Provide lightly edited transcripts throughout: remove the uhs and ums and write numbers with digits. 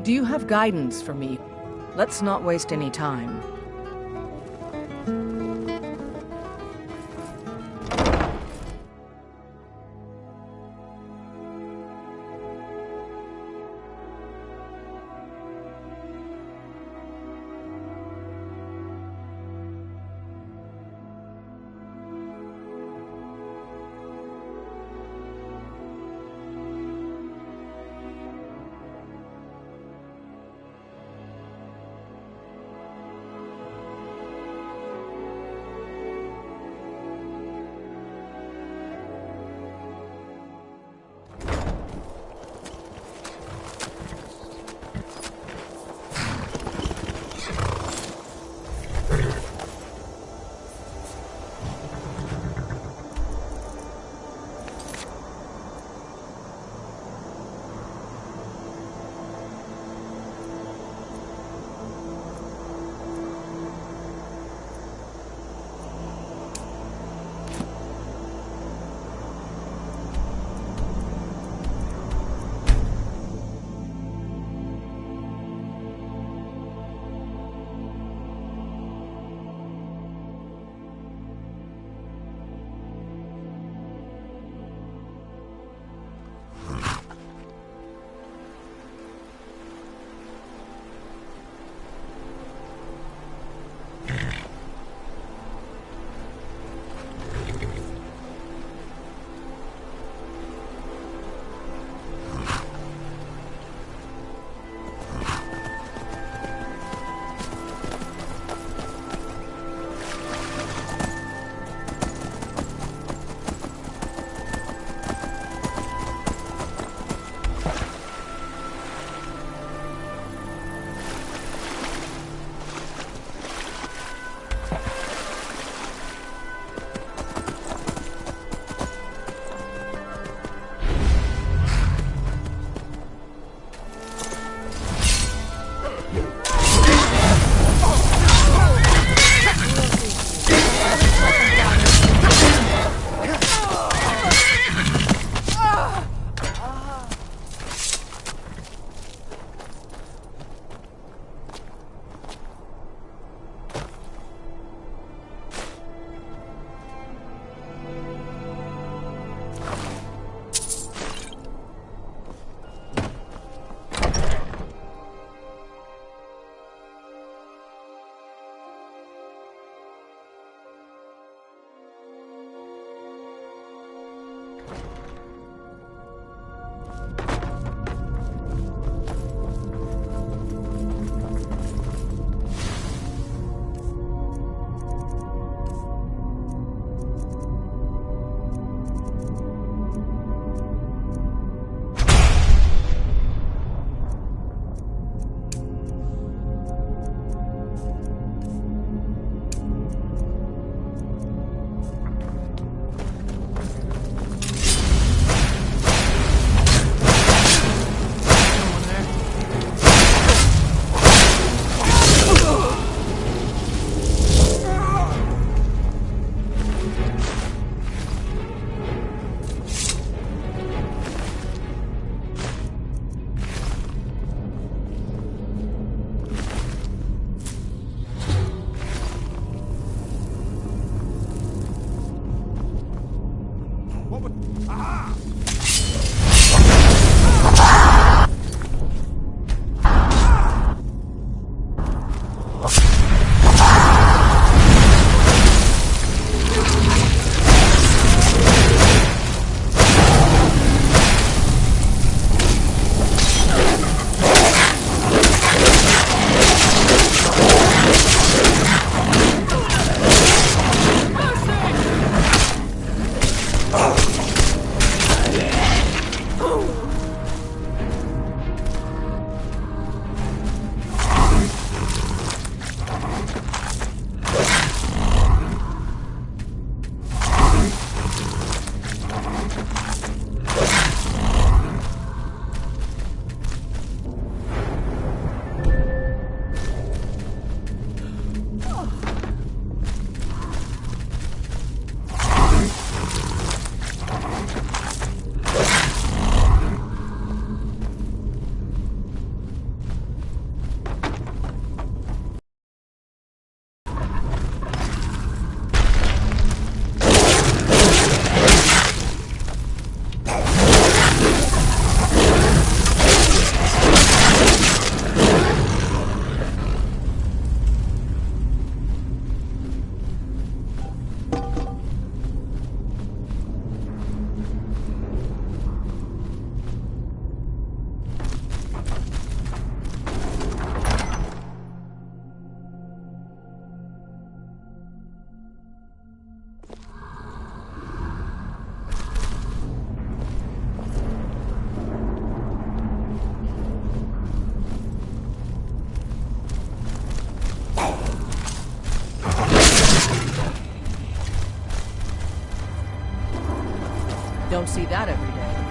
Do you have guidance for me? Let's not waste any time. don't see that every day.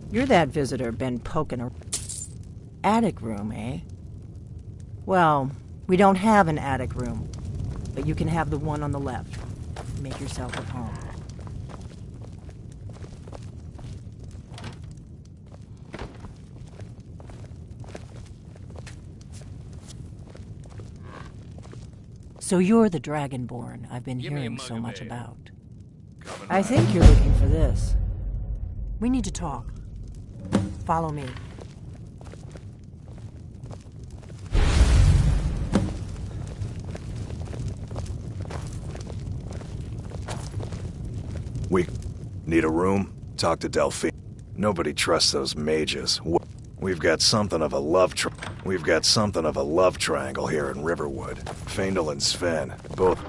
You're that visitor been poking a attic room, eh? Well, we don't have an attic room, but you can have the one on the left. Make yourself at home. So you're the Dragonborn I've been hearing so much about. I think you're looking for this. We need to talk. Follow me. We need a room? Talk to Delphine. Nobody trusts those mages. We've got something of a love triangle here in Riverwood. Faendal and Sven, both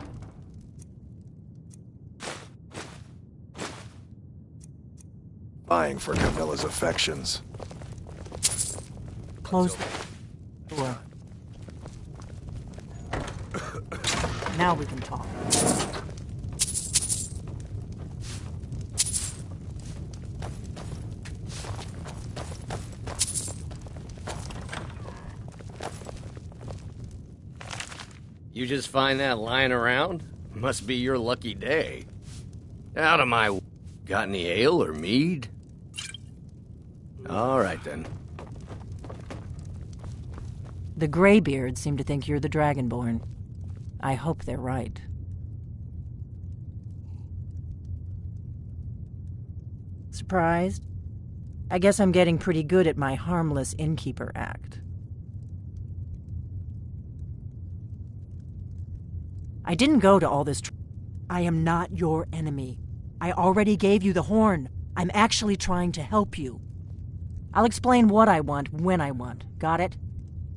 vying for Camilla's affections. Close the door. Now we can talk. You just find that lying around? Must be your lucky day. Out of my... Got any ale or mead? All right, then. The Greybeards seem to think you're the Dragonborn. I hope they're right. Surprised? I guess I'm getting pretty good at my harmless innkeeper act. I didn't go to all this I am not your enemy. I already gave you the horn. I'm actually trying to help you. I'll explain what I want when I want. Got it?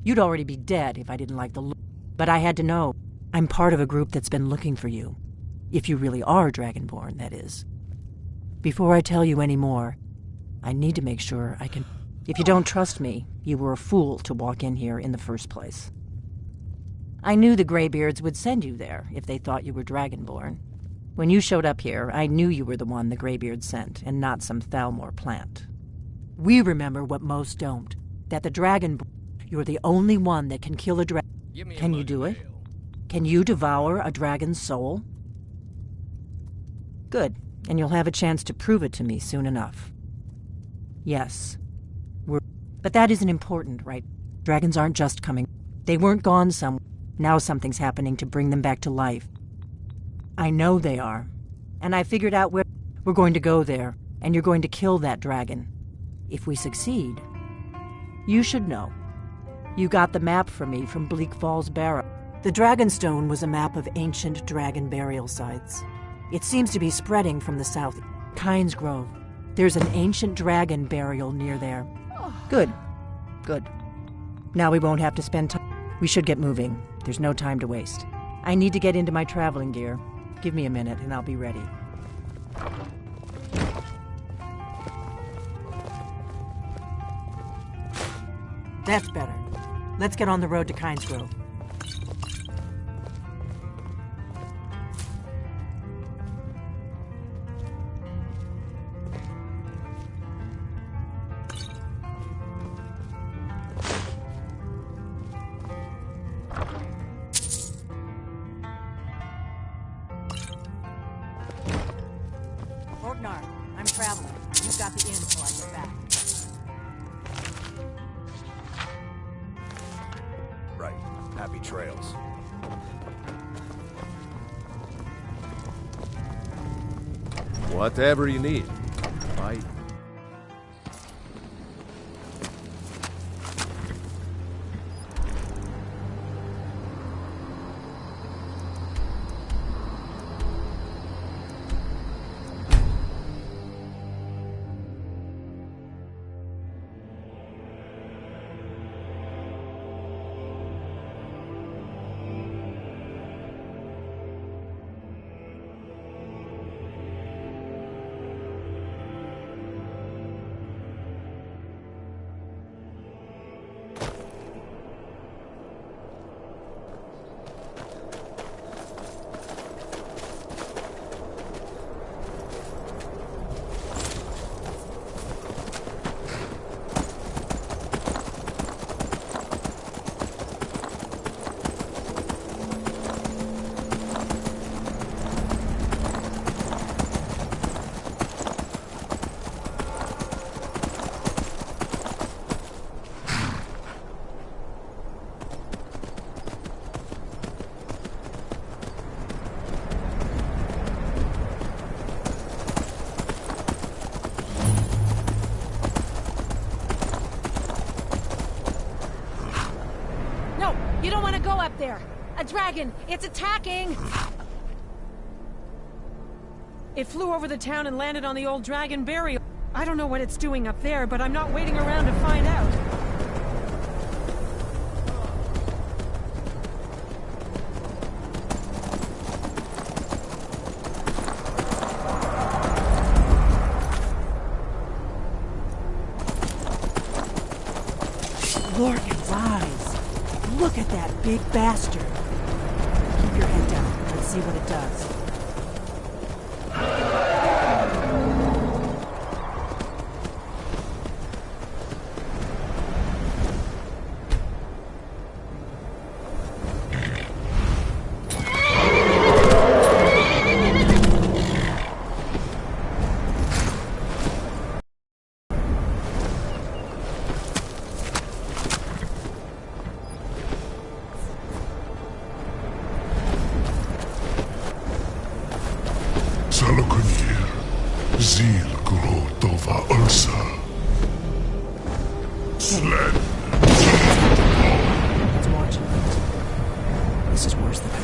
You'd already be dead if I didn't like the look. But I had to know. I'm part of a group that's been looking for you. If you really are Dragonborn, that is. Before I tell you any more, I need to make sure I can... If you don't trust me, you were a fool to walk in here in the first place. I knew the Greybeards would send you there if they thought you were Dragonborn. When you showed up here, I knew you were the one the Greybeards sent, and not some Thalmor plant. We remember what most don't, that the Dragonborn... You're the only one that can kill a dragon. Can you do it? Can you devour a dragon's soul? Good, and you'll have a chance to prove it to me soon enough. Yes. But that isn't important, right? Dragons aren't just coming. They weren't gone somewhere. Now something's happening to bring them back to life. I know they are. And I figured out where... We're going to go there, and you're going to kill that dragon. If we succeed, you should know. You got the map from me from Bleak Falls Barrow. The Dragonstone was a map of ancient dragon burial sites. It seems to be spreading from the south. Kynes Grove. There's an ancient dragon burial near there. Good. Good. Now we won't have to spend time. We should get moving. There's no time to waste. I need to get into my traveling gear. Give me a minute and I'll be ready. That's better. Let's get on the road to Kynes Grove. Orgnar, I'm traveling. You've got the inn till I get back. Right. Happy trails. Whatever you need. Bye. No! You don't want to go up there! A dragon! It's attacking! It flew over the town and landed on the old dragon burial. I don't know what it's doing up there, but I'm not waiting around to find out. Lorcan's eyes! Look at that big bastard! Keep your head down. Let's see what it does. Salakunir, Zil Grotova Ursa. Sled. It's marching. This is worse than I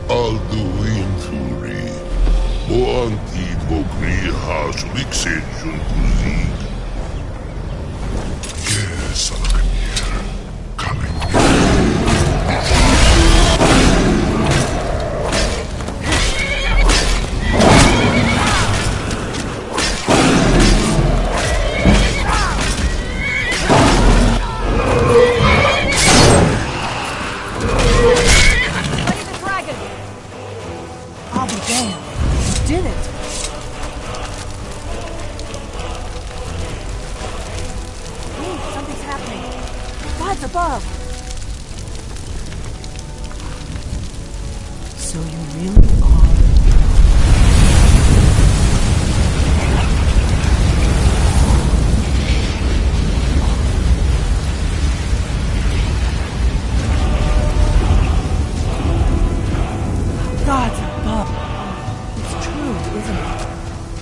Alduin Thuri. Boanti Bogri Hazulik Sejun Kuzig. Yes, Salakunir. Coming. Slay the dragon! I'll be damned. You did it! Hey, something's happening. God's above! So you really are... God's above. It's true, isn't it?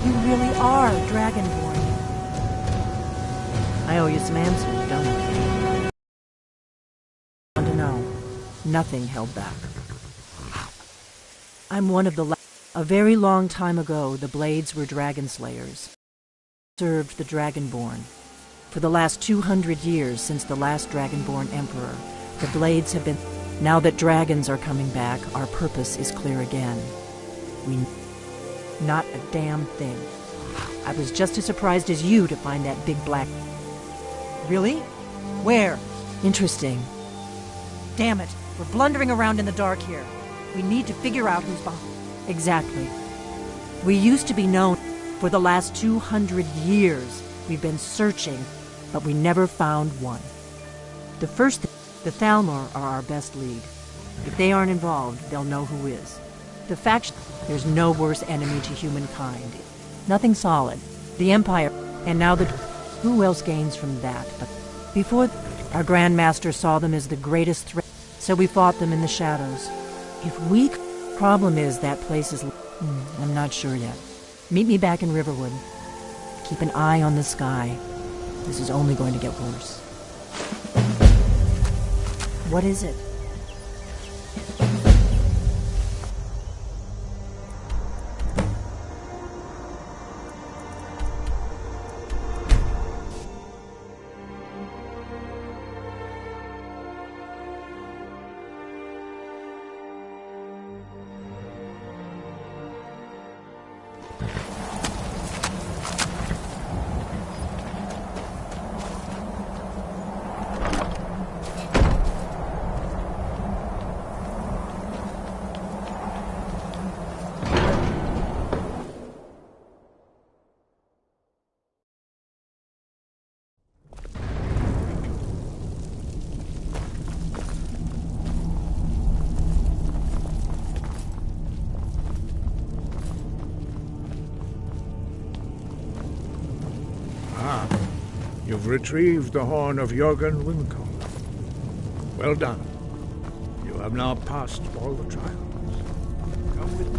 You really are Dragonborn. I owe you some answers, don't I? Want to know. Nothing held back. I'm one of the A very long time ago, the Blades were dragon slayers. Served the Dragonborn. For the last 200 years since the last Dragonborn Emperor, the Blades have been... Now that dragons are coming back, our purpose is clear again. Not a damn thing. I was just as surprised as you to find that big black... Really? Where? Interesting. Damn it. We're blundering around in the dark here. We need to figure out who's behind. Exactly. We used to be known. For the last 200 years, we've been searching, but we never found one. The Thalmor are our best lead. If they aren't involved, they'll know who is. The faction, there's no worse enemy to humankind. Nothing solid. The Empire, and now who else gains from that? But before, our Grandmaster saw them as the greatest threat, so we fought them in the shadows. Problem is that place is... I'm not sure yet. Meet me back in Riverwood. Keep an eye on the sky. This is only going to get worse. What is it? You've retrieved the horn of Jorgen Wincombe. Well done. You are have now passed all the trials. Come with me.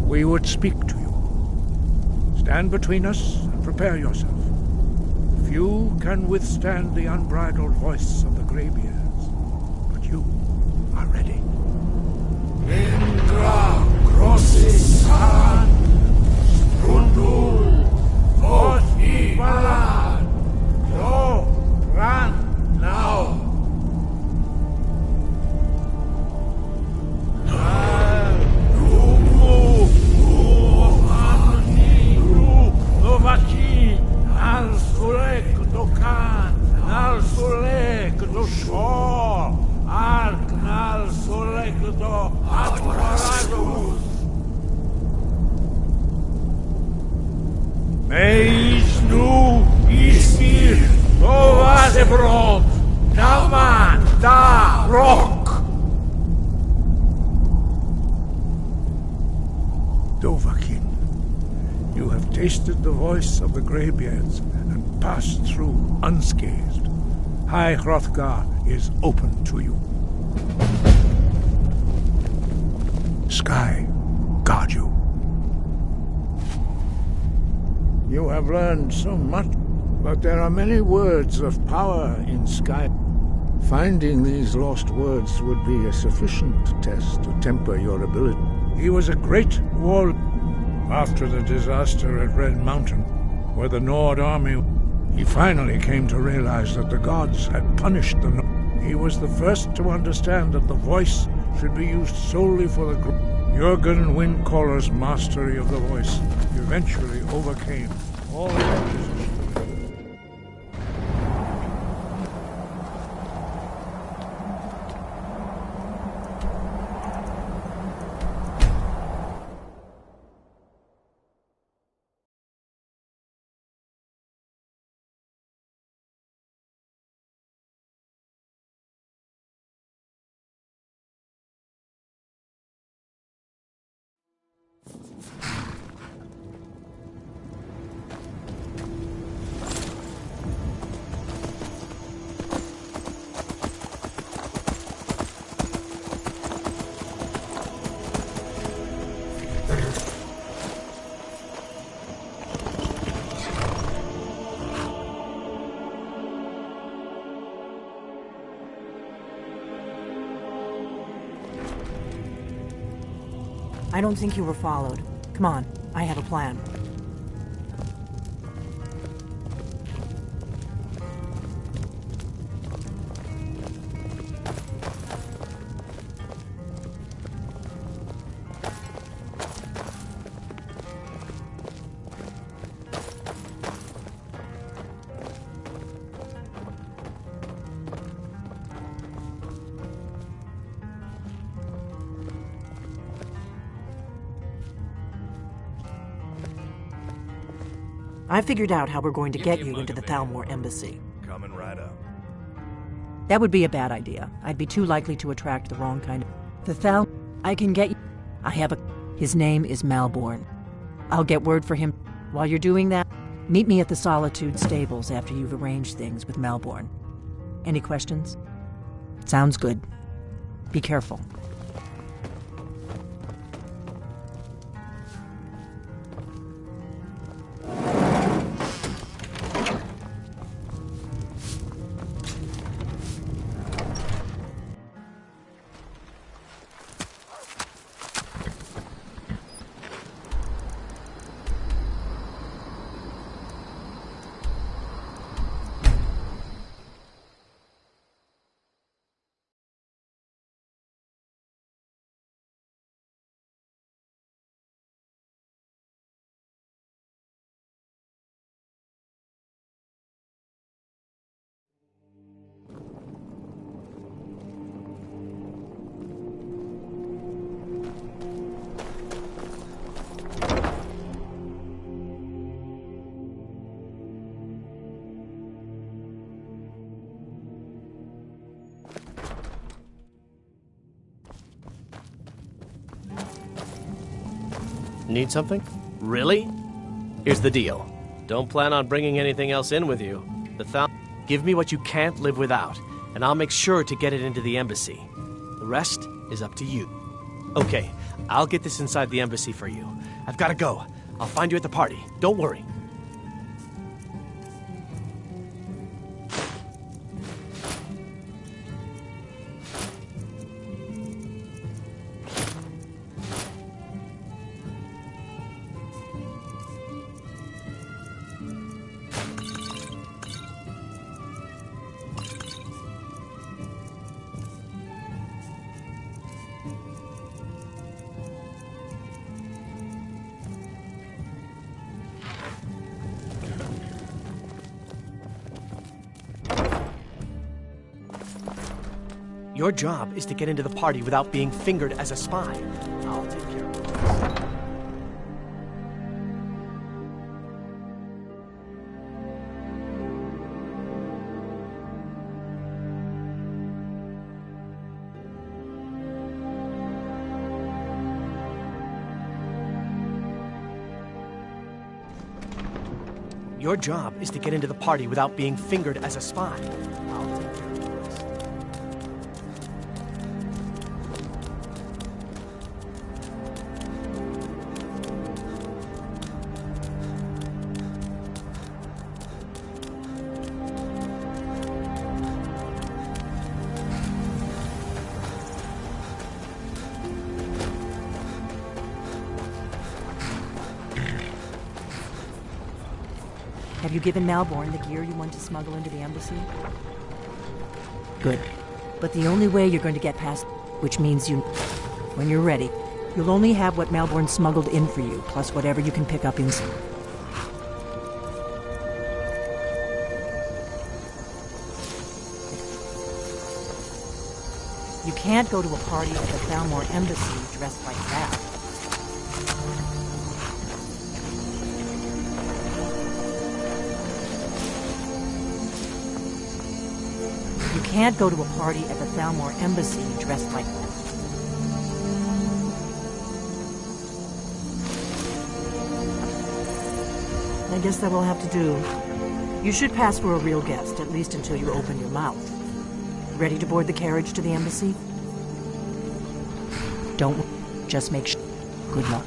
We would speak to you. Stand between us and prepare yourself. Few can withstand the unbridled voice of the graybeards, but you are ready. Indra crosses sun, Rundul, Oti Balan, Lo, Ran, now. Novaki, Al Sulek, Dokan, Al Sulek, Do Shor, Ark, Al Sulek, Do Atwaragus. Meisnu, Ismir, Dovadebrob, Daman, Da, Rock. Dovahkiin, you have tasted the voice of the graybeards and passed through unscathed. High Hrothgar is open to you. Sky guard you. You have learned so much, but there are many words of power in Sky. Finding these lost words would be a sufficient test to temper your ability. He was a great warrior. After the disaster at Red Mountain, where the Nord army, he finally came to realize that the gods had punished the Nord. He was the first to understand that the voice should be used solely for the group. Jurgen Windcaller's mastery of the voice eventually overcame all the opposition. I don't think you were followed. Come on, I have a plan. I figured out how we're going to get you into the Thalmor embassy. Coming right up. That would be a bad idea. I'd be too likely to attract the wrong kind of... The I can get you... I have a... His name is Malborn. I'll get word for him. While you're doing that, meet me at the Solitude stables after you've arranged things with Malborn. Any questions? Sounds good. Be careful. Need something? Really? Here's the deal. Don't plan on bringing anything else in with you. Give me what you can't live without, and I'll make sure to get it into the embassy. The rest is up to you. Okay, I'll get this inside the embassy for you. I've got to go. I'll find you at the party. Don't worry. Your job is to get into the party without being fingered as a spy. I'll take care of it. Your job is to get into the party without being fingered as a spy. I'll take care of it. Have you given Malborn the gear you want to smuggle into the embassy? Good. But the only way you're going to get past, which means when you're ready, you'll only have what Malborn smuggled in for you, plus whatever you can pick up inside. You can't go to a party at the Thalmor embassy dressed like that. You can't go to a party at the Thalmor embassy dressed like that. I guess that will have to do. You should pass for a real guest, at least until you open your mouth. Ready to board the carriage to the embassy? Don't just make sure. Good luck.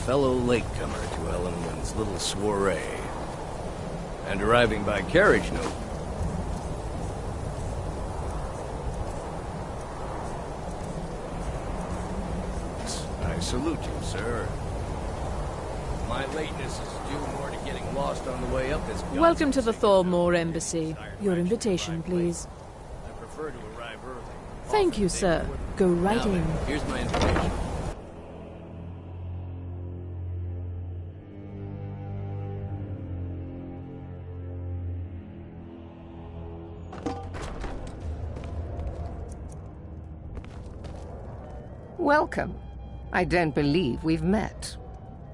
Fellow latecomer to Ellenwood's little soiree. And arriving by carriage, no. I salute you, sir. My lateness is due more to getting lost on the way up this... Welcome to the Thalmor Embassy. Your invitation, please. I prefer to arrive early. Thank you, sir. Go right Now in. then, here's my invitation. Welcome. I don't believe we've met.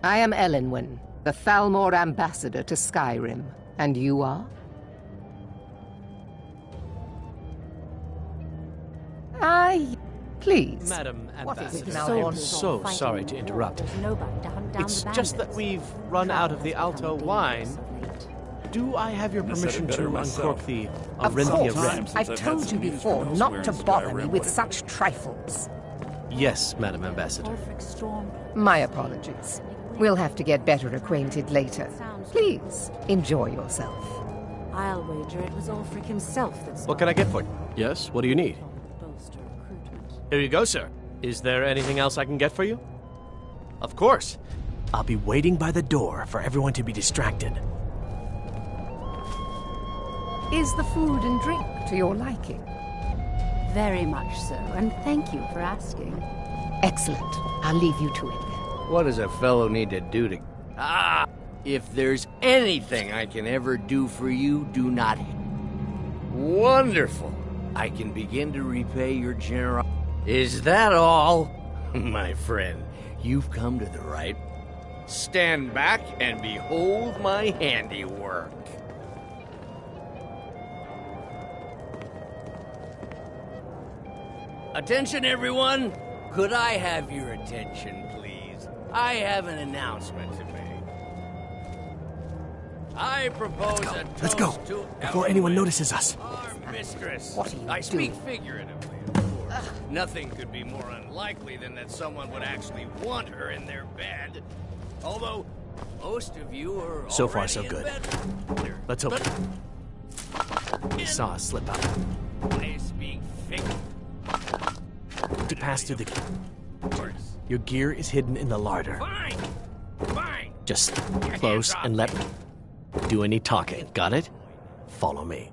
I am Elenwen, the Thalmor ambassador to Skyrim. And you are? Please. Madam What is it Ambassador, now? I'm so sorry to interrupt. It's just that we've run out of the Alto wine. Do I have your permission to uncork the Of Arinthia course. Red? I've told you before not to bother me with such trifles. Yes, Madam Ambassador. My apologies. We'll have to get better acquainted later. Please, enjoy yourself. I'll wager it was Ulfric himself that What can I get for you? Yes, what do you need? Here you go, sir. Is there anything else I can get for you? Of course. I'll be waiting by the door for everyone to be distracted. Is the food and drink to your liking? Very much so, and thank you for asking. Excellent. I'll leave you to it then. What does a fellow need to do to... If there's anything I can ever do for you, do not Wonderful. I can begin to repay your generosity. Is that all? My friend, you've come to the right. Stand back and behold my handiwork. Attention, everyone! Could I have your attention, please? I have an announcement to make. I propose a toast Let's go, to before anyone Evelyn, notices us. our mistress. What are you I speak doing? figuratively, of course. Nothing could be more unlikely than that someone would actually want her in their bed. Although, most of you are So far, already so in good. bed. Let's hope he saw us slip out. I speak figuratively. To pass through the... Of course. Your gear is hidden in the larder. Fine. Fine. Just close and let me do any talking. Got it? Follow me.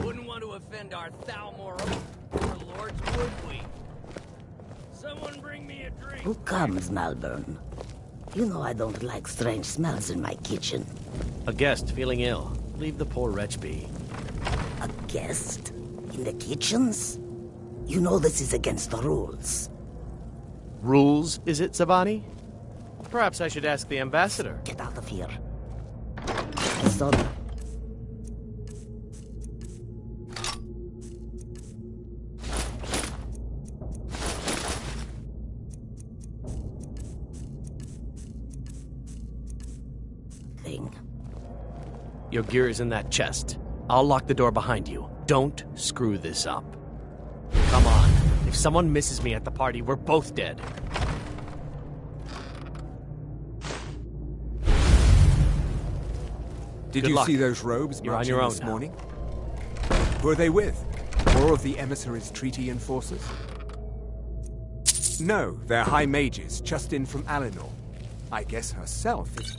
Wouldn't want to offend our Thalmor lords, would we? Someone bring me a drink. Who comes, Malvern? You know I don't like strange smells in my kitchen. A guest feeling ill. Leave the poor wretch be. A guest? In the kitchens? You know this is against the rules. Rules, is it, Zabani? Perhaps I should ask the ambassador. Get out of here. I saw them. Your gear is in that chest. I'll lock the door behind you. Don't screw this up. Come on. If someone misses me at the party, we're both dead. Did Good you luck. see those robes You're on marching your own this now. morning? Who are they with? More of the emissaries' treaty enforcers? No, they're high mages, just in from Alinor. I guess herself is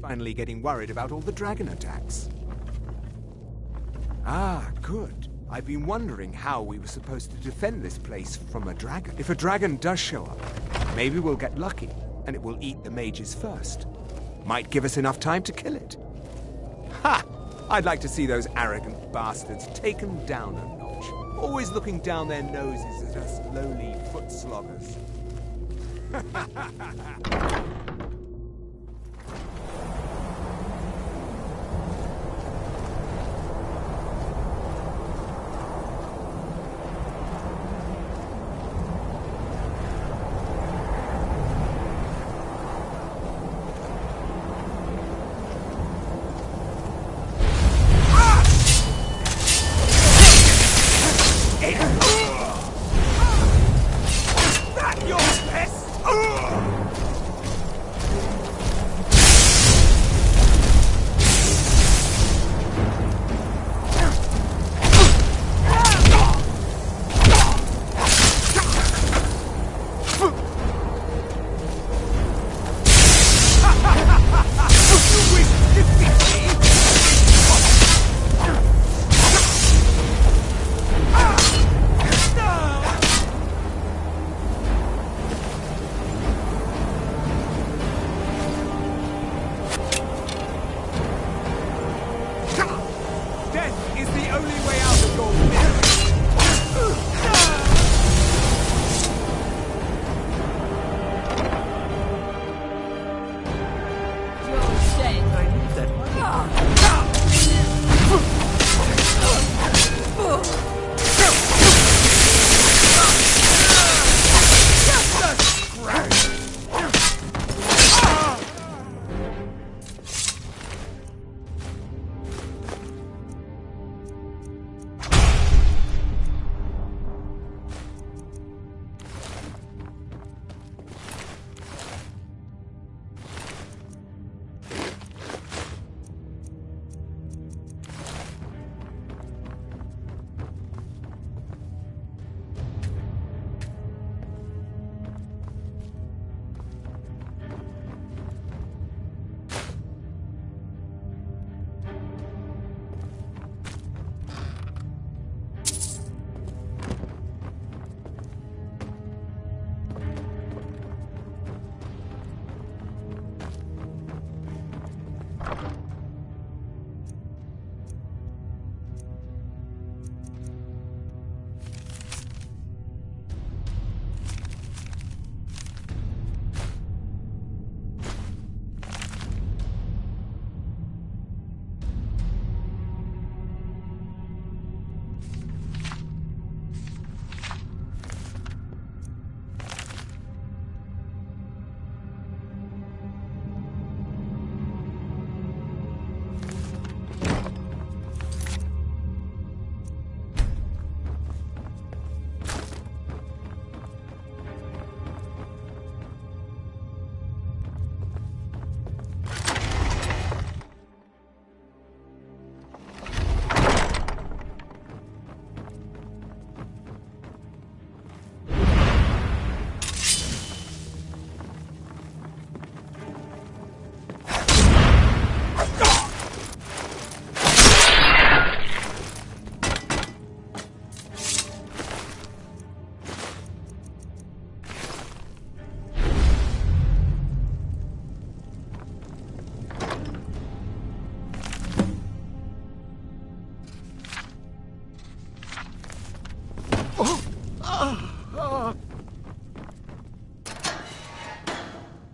finally getting worried about all the dragon attacks. Ah, good. I've been wondering how we were supposed to defend this place from a dragon. If a dragon does show up, maybe we'll get lucky, and it will eat the mages first. Might give us enough time to kill it. Ha! I'd like to see those arrogant bastards taken down a notch. Always looking down their noses at us lowly foot sloggers.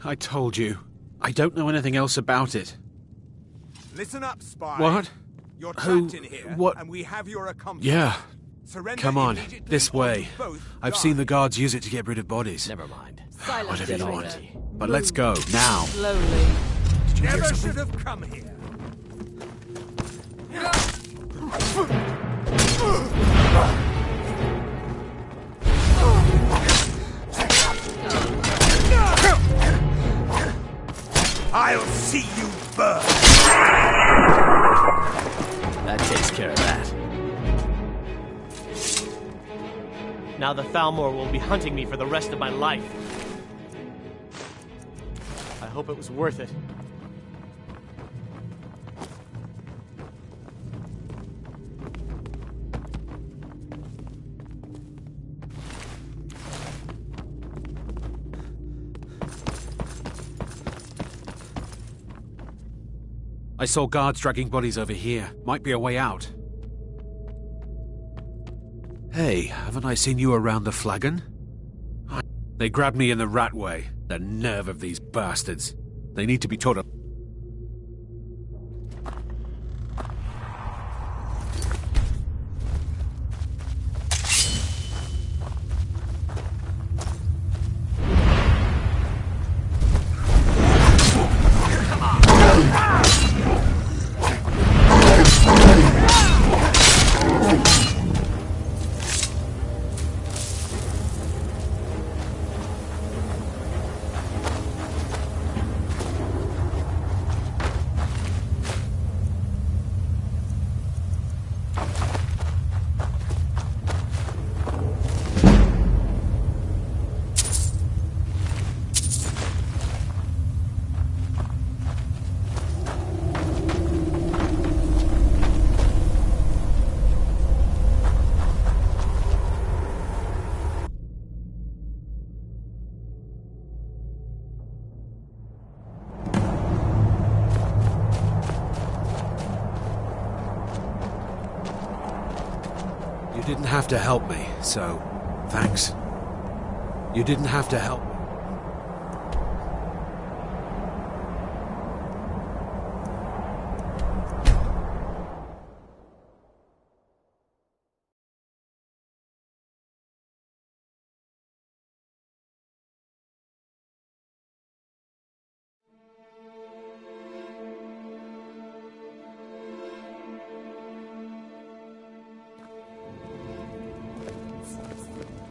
I told you. I don't know anything else about it. Listen up, spy. What? You're Who? trapped in here, What? and we have your accomplice. Yeah. Surrender Come on, immediately this or way. you both I've die. seen the guards use it to get rid of bodies. Never mind. Silence, Whatever you traitor. want. But let's go, now. Slowly. Did you hear Never something? should have come here. I'll see you burn. That takes care of that. Now the Thalmor will be hunting me for the rest of my life. I hope it was worth it. I saw guards dragging bodies over here. Might be a way out. Hey, haven't I seen you around the flagon? They grabbed me in the rat way. The nerve of these bastards. They need to be taught a... You didn't have to help me, so... thanks. You didn't have to help me.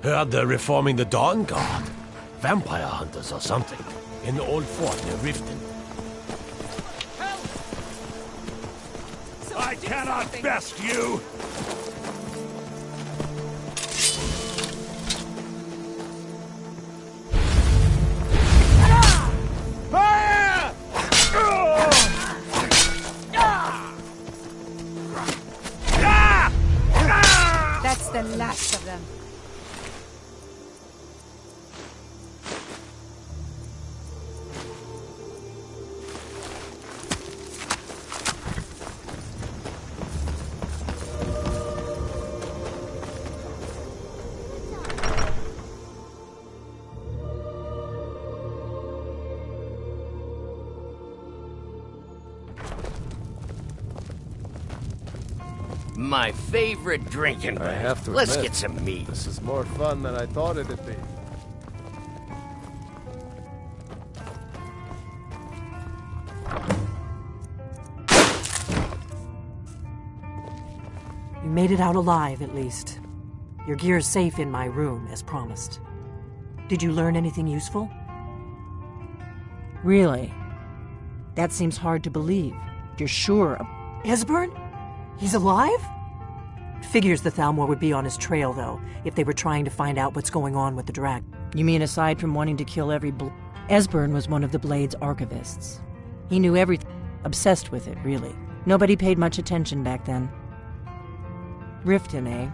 Heard they're reforming the Dawn Guard. Vampire hunters or something. In the old fort near Riften. I cannot best you! Fire! That's the last of them. My favorite drinking I bag. have to Let's admit, get some meat. This is more fun than I thought it'd be. You made it out alive, at least. Your gear's safe in my room, as promised. Did you learn anything useful? Really? That seems hard to believe. You're sure of... Esbern? He's alive? Figures the Thalmor would be on his trail, though, if they were trying to find out what's going on with the drag. You mean aside from wanting to kill every Esbern was one of the Blade's archivists. He knew everything. Obsessed with it, really. Nobody paid much attention back then. Riften, eh?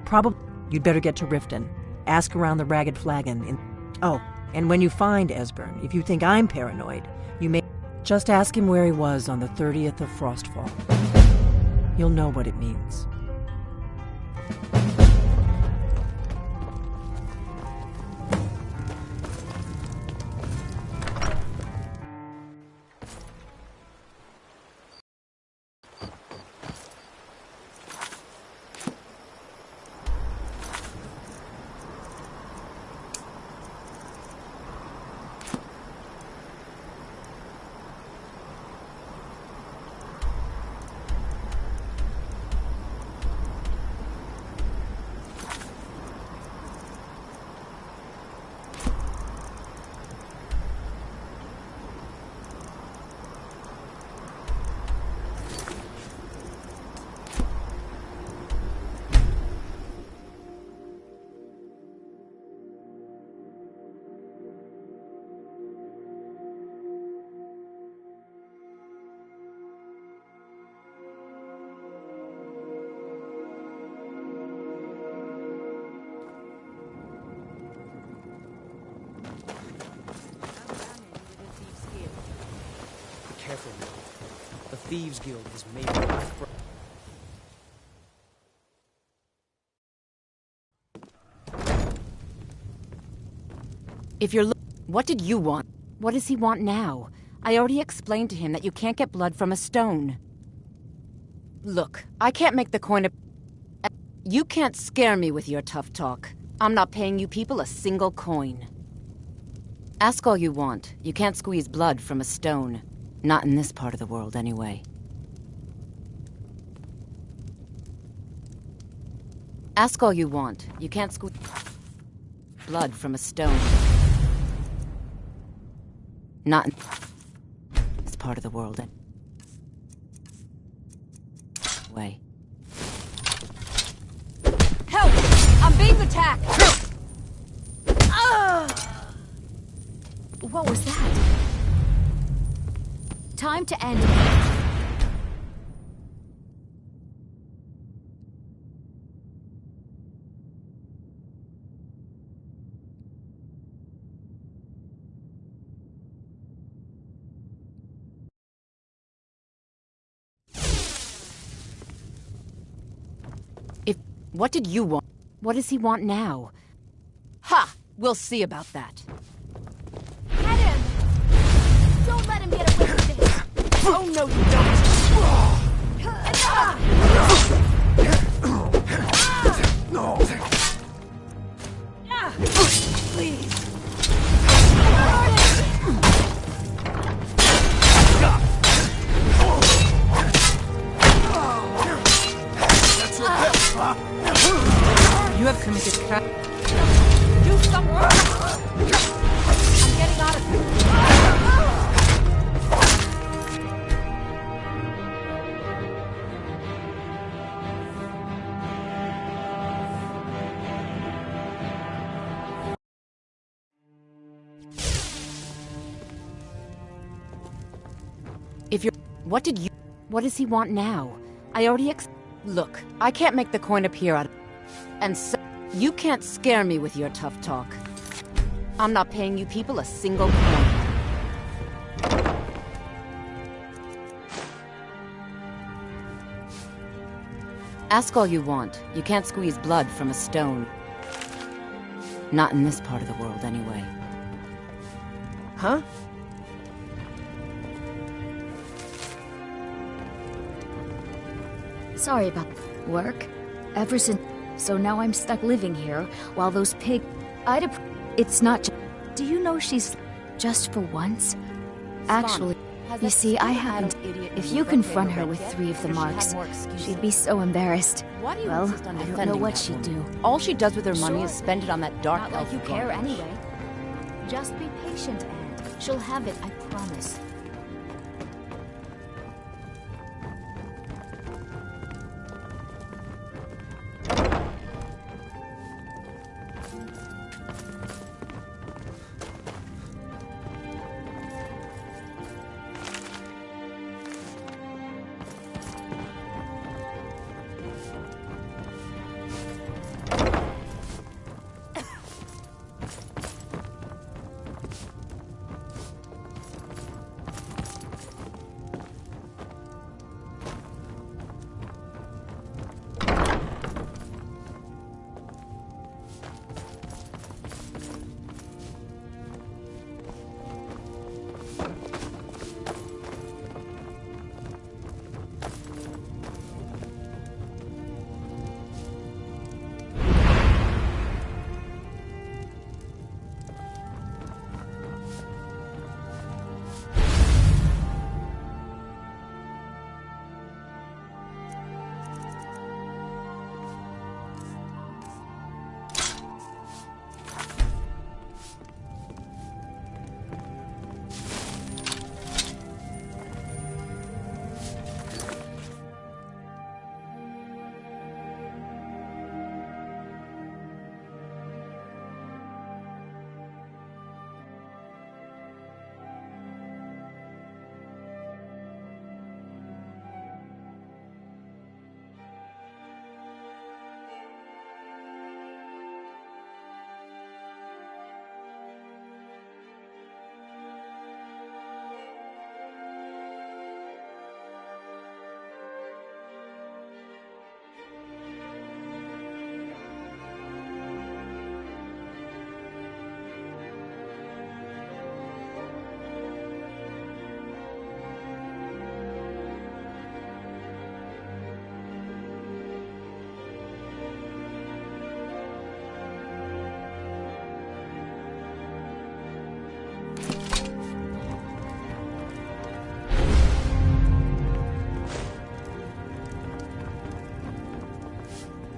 Probably. You'd better get to Riften. Ask around the Ragged Flagon. Oh, and when you find Esbern, if you think I'm paranoid, you may just ask him where he was on the 30th of Frostfall. You'll know what it means. Be careful, man. The Thieves Guild is made of black. If you're what did you want? What does he want now? I already explained to him that you can't get blood from a stone. Look, I can't make the coin. You can't scare me with your tough talk. I'm not paying you people a single coin. Ask all you want. You can't squeeze blood from a stone. Not in this part of the world, anyway. Ask all you want. You can't squeeze blood from a stone. Not in this part of the world, anyway. Help! I'm being attacked! What was that? Time to end. What did you want? What does he want now? Ha! We'll see about that. Get him! Don't let him get away with this! Oh, no, you don't! Please! You have committed crime. Do something! I'm getting out of here. If you're... What does he want now? I already Look, I can't make the coin appear out of... And so... You can't scare me with your tough talk. I'm not paying you people a single coin. Ask all you want. You can't squeeze blood from a stone. Not in this part of the world, anyway. Huh? Sorry about work. Ever since... So now I'm stuck living here, while those It's not Do you know she's... Just for once? Actually, you see, I haven't... If you confront her with 3 of the marks, she'd be so embarrassed. Well, I don't know what she'd do. All she does with her money is spend it on that dark elf. Not like you care anyway. Just be patient, Anne. She'll have it, I promise.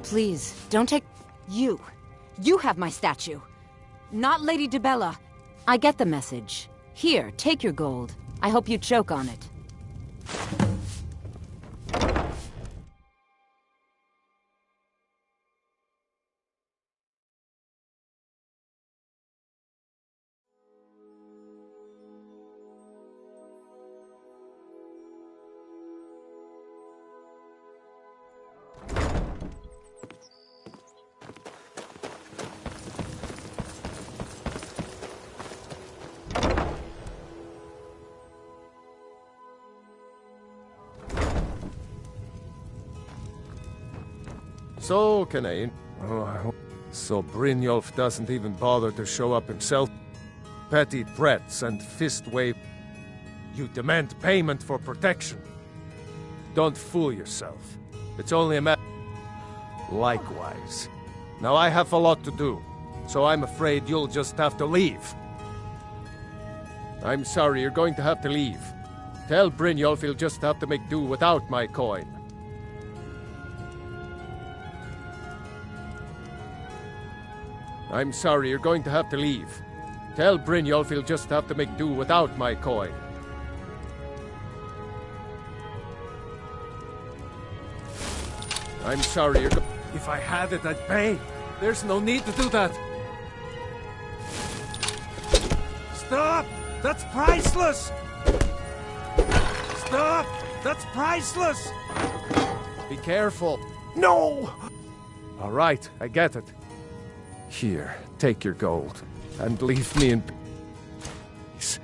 Please, don't take... You. You have my statue. Not Lady DeBella. I get the message. Here, take your gold. I hope you choke on it. So, can I... So Brynjolf doesn't even bother to show up himself? Petty threats and fist wave... You demand payment for protection. Don't fool yourself. It's only a matter... Likewise. Now I have a lot to do, so I'm afraid you'll just have to leave. I'm sorry, you're going to have to leave. Tell Brynjolf he'll just have to make do without my coin. I'm sorry, you're going to have to leave. Tell Brynjolf he'll just have to make do without my coin. I'm sorry, you're If I had it, I'd pay. There's no need to do that. Stop! That's priceless! Stop! That's priceless! Be careful. No! All right, I get it. Here, take your gold, and leave me in peace.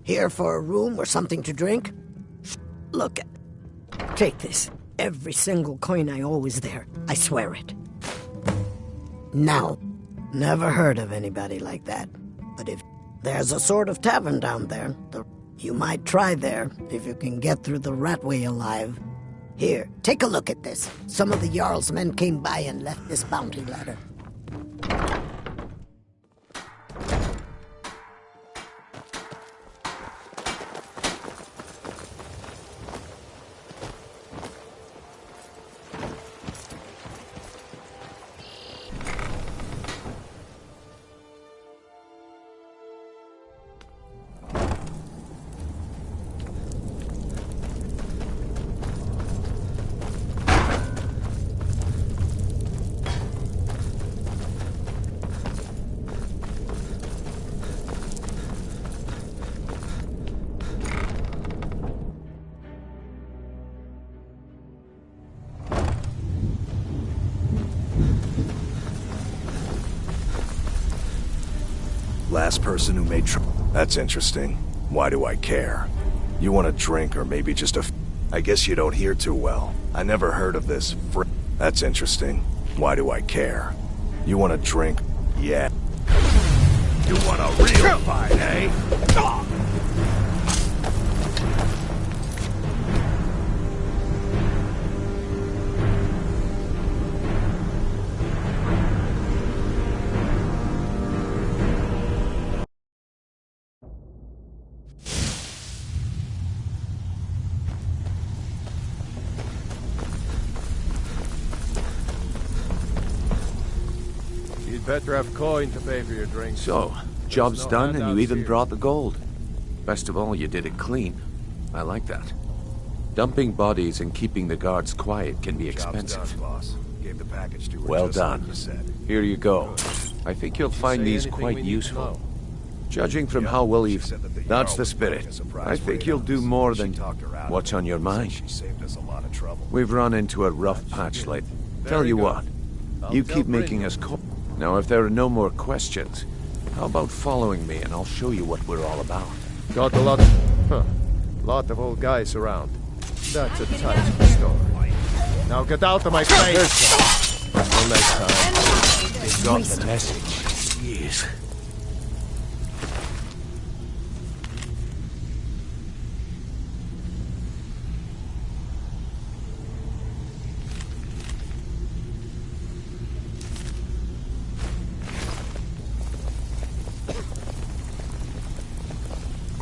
Here for a room or something to drink? Look, take this. Every single coin I owe is there. I swear it. Now, never heard of anybody like that. But if there's a sort of tavern down there, you might try there if you can get through the Ratway alive. Here, take a look at this. Some of the Jarl's men came by and left this bounty letter. Last person who made That's interesting. Why do I care? You want a drink or maybe just I guess you don't hear too well. I never heard of this That's interesting. Why do I care? You want a drink? Yeah. You want a real fight, eh? Better have coin to pay for your drink. So, job's done and you even brought the gold. Best of all, you did it clean. I like that. Dumping bodies and keeping the guards quiet can be expensive. Job's done, boss. Gave the package to her Well just like done. you said. Here you go. I think you'll find these quite useful. Judging from how well you've... That's the spirit. I think you'll do more than... What's on your mind? She saved us a lot of trouble. We've run into a rough patch lately. Tell you what, you keep making us cold. Now, if there are no more questions, how about following me and I'll show you what we're all about? Got a lot of old guys around. That's a tight story. Now get out of my face! Until next time. They got the message. Yes.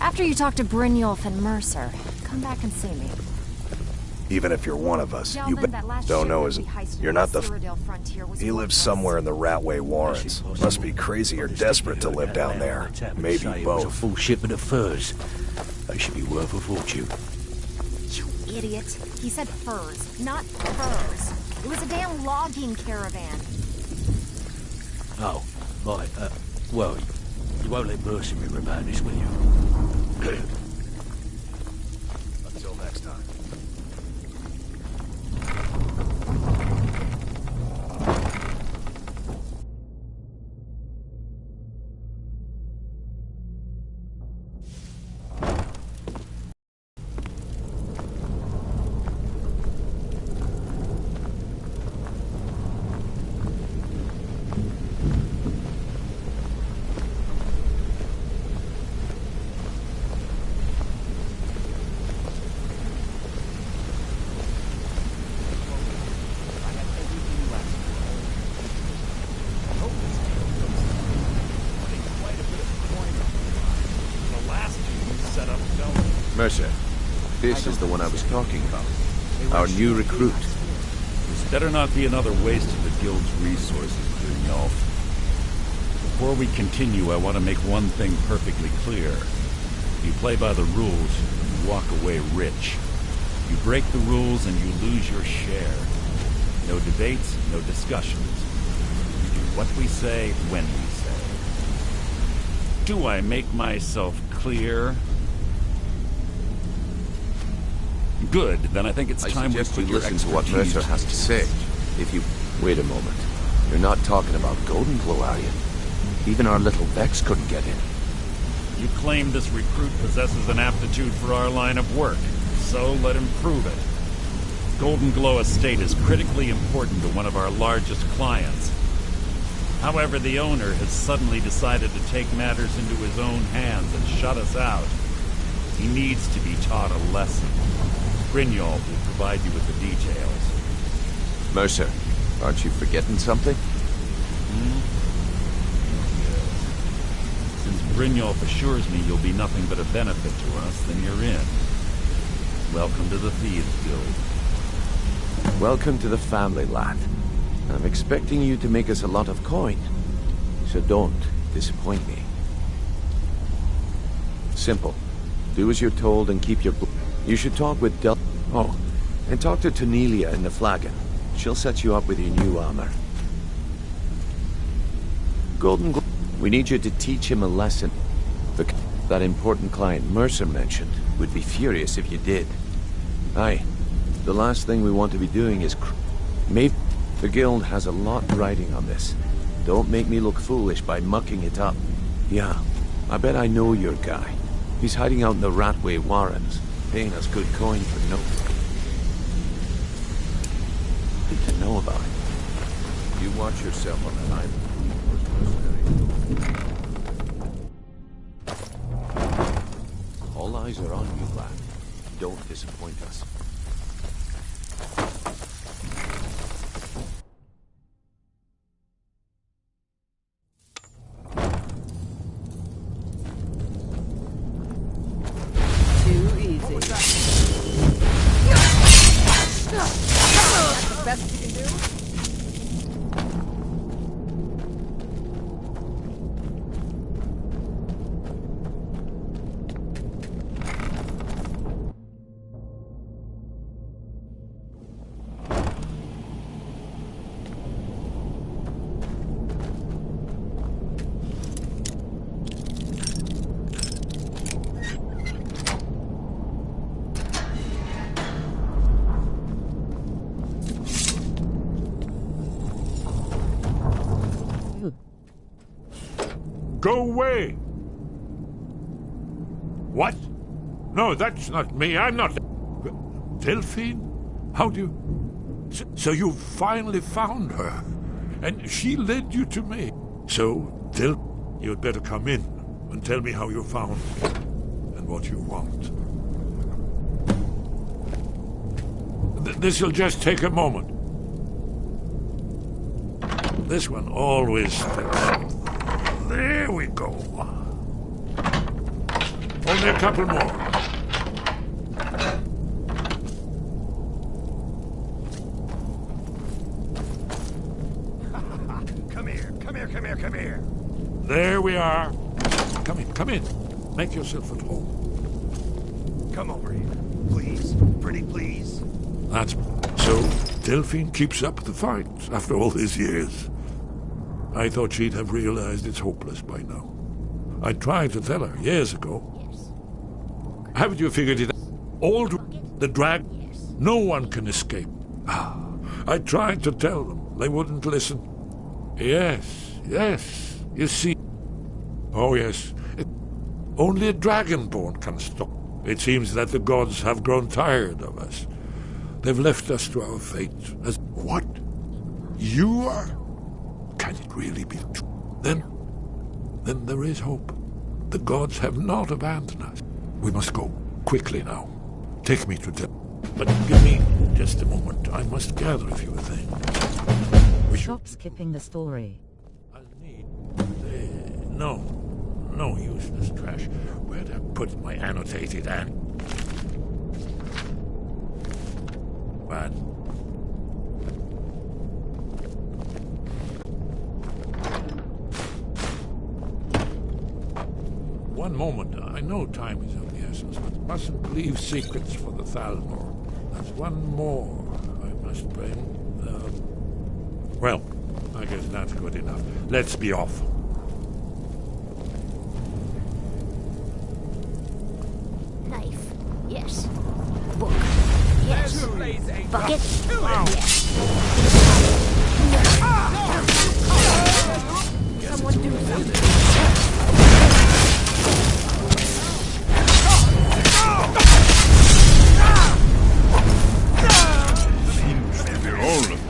After you talk to Brynjolf and Mercer, come back and see me. Even if you're one of us, you Delvin, that last don't ship know that his... we heisted You're on not the... Cyrodiil frontier was He lives worthless. somewhere in the Ratway Warrens. Must be crazy or desperate to live down there. Maybe Say it was a both. full shipment of furs. They should be worth a fortune. You idiot. He said furs, not furs. It was a damn logging caravan. Oh, right. Well, you won't let Mercer remind us, will you? Until next time. Mercer, this is the one I was talking about. Our new recruit. This better not be another waste of the Guild's resources, Brynjolf. Before we continue, I want to make one thing perfectly clear. You play by the rules, you walk away rich. You break the rules and you lose your share. No debates, no discussions. We do what we say, when we say. Do I make myself clear? Good, then I think it's time we suggest put you your listen to what expertise Mercer has to say. If you... Wait a moment. You're not talking about Golden Glow, are you? Even our little Vex couldn't get in. You claim this recruit possesses an aptitude for our line of work, so let him prove it. Golden Glow Estate is critically important to one of our largest clients. However, the owner has suddenly decided to take matters into his own hands and shut us out. He needs to be taught a lesson. Brynjolf will provide you with the details. Mercer, aren't you forgetting something? Yes. Since Brynjolf assures me you'll be nothing but a benefit to us, then you're in. Welcome to the Thieves Guild. Welcome to the family, lad. I'm expecting you to make us a lot of coin. So don't disappoint me. Simple. Do as you're told and keep your... You should talk with Oh, and talk to Cornelia in the Flagon. She'll set you up with your new armor. We need you to teach him a lesson. That important client Mercer mentioned would be furious if you did. Aye. The last thing we want to be doing is... Maybe the Guild has a lot riding on this. Don't make me look foolish by mucking it up. Yeah, I bet I know your guy. He's hiding out in the Ratway Warrens, paying us good coin for no... Good to know about it. You watch yourself on that island. All eyes are on you, lad. Don't disappoint us. Too easy. That's the best you can do? Go away! What? No, that's not me. I'm not... Delphine? How do you... So you finally found her, and she led you to me. So, you'd better come in and tell me how you found me and what you want. This'll just take a moment. This one always fits. There we go. Only a couple more. Come here, come here, come here, come here. There we are. Come in, come in. Make yourself at home. Come over here, please. Pretty please. That's so. Delphine keeps up the fight after all these years. I thought she'd have realized it's hopeless by now. I tried to tell her years ago. Haven't you figured it out? Old the drag, no one can escape. I tried to tell them. They wouldn't listen. Yes, yes, you see. Oh, yes. Only a dragonborn can stop. It seems that the gods have grown tired of us. They've left us to our fate. As what? You are? Can it really be true? Then there is hope. The gods have not abandoned us. We must go quickly now. Take me to them. But give me just a moment. I must gather a few things. Stop skipping the story. I'll need... No useless trash. Where'd I put my annotated and... What? One moment. I know time is of the essence, but mustn't leave secrets for the Thalmor. There's one more I must bring. Well, I guess that's good enough. Let's be off. Knife. Yes. Book. Yes. Bucket. Yes. Someone do something. Seems to be all of them.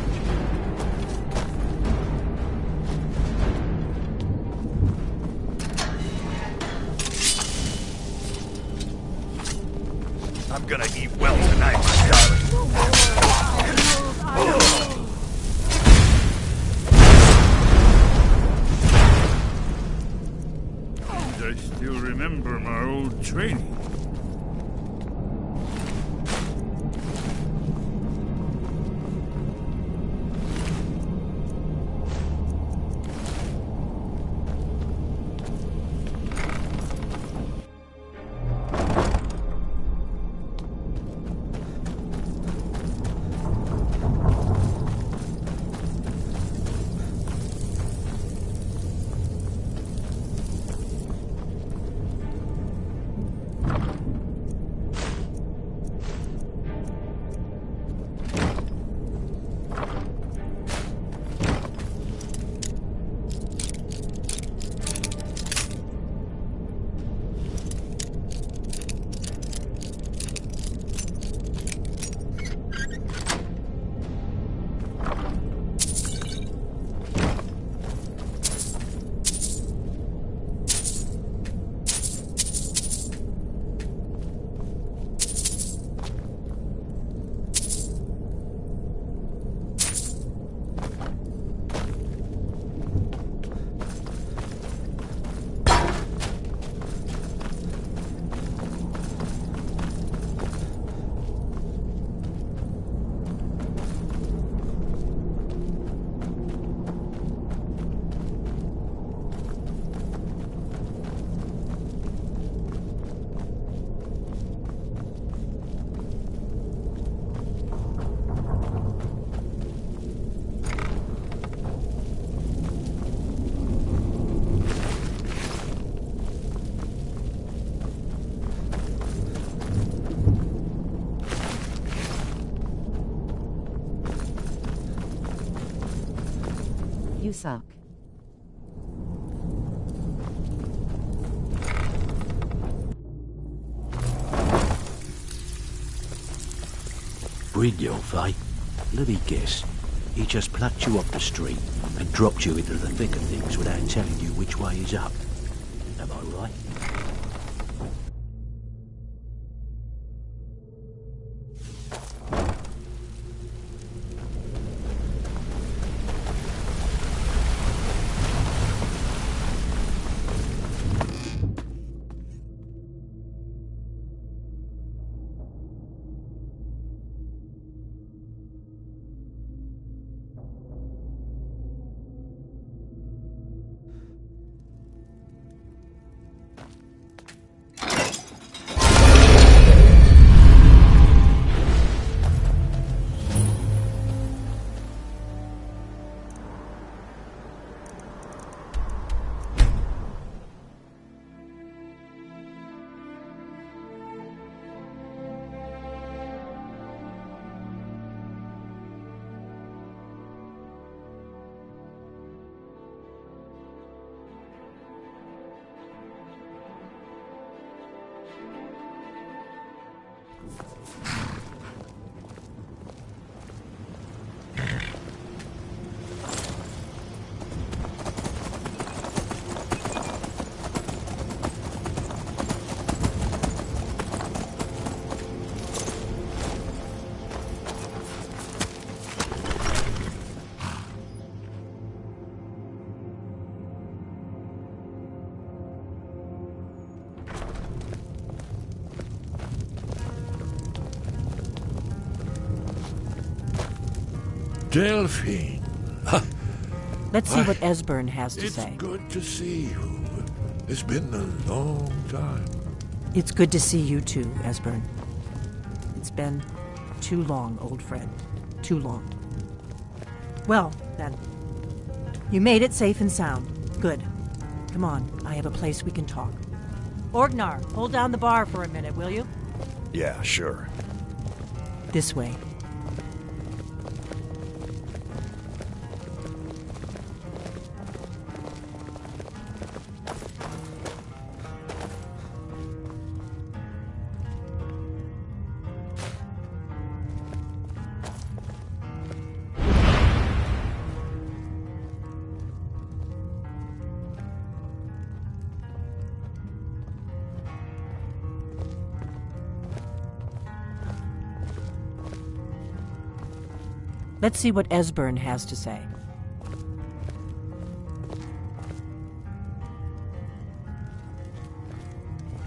I'm gonna eat well tonight, my darling. I still remember my old training. You suck. Brynjolf, eh? Let me guess. He just plucked you off the street and dropped you into the thick of things without telling you which way is up. Am I right? Delphine. Let's see what Esbern has to It's say. good to see you. It's been a long time. It's good to see you too, Esbern. It's been too long, old friend. Too long. Well, then. You made it safe and sound. Good. Come on, I have a place we can talk. Orgnar, hold down the bar for a minute, will you? Yeah, sure. This way. Let's see what Esbern has to say.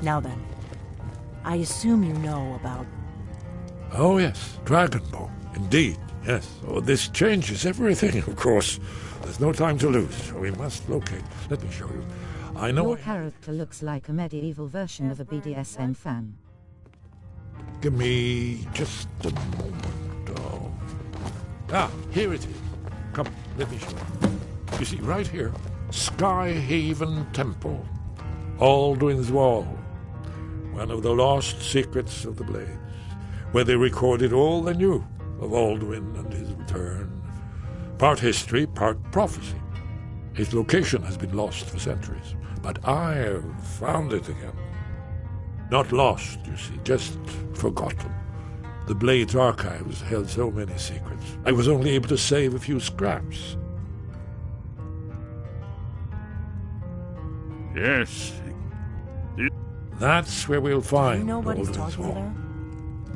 Now then, I assume you know about... Oh, yes, Dragonborn. Indeed, yes. Oh, this changes everything, of course. There's no time to lose. We must locate. Let me show you. I know... Your character looks like a medieval version of a BDSM fan. Give me just a moment. Oh. Ah, here it is. Come, let me show you. You see, right here, Skyhaven Temple. Alduin's Wall. One of the lost secrets of the Blades, where they recorded all they knew of Alduin and his return. Part history, part prophecy. Its location has been lost for centuries, but I have found it again. Not lost, you see, just forgotten. The Blades archives held so many secrets. I was only able to save a few scraps. Yes. That's where we'll find You know what he's Alduin's talking Wall.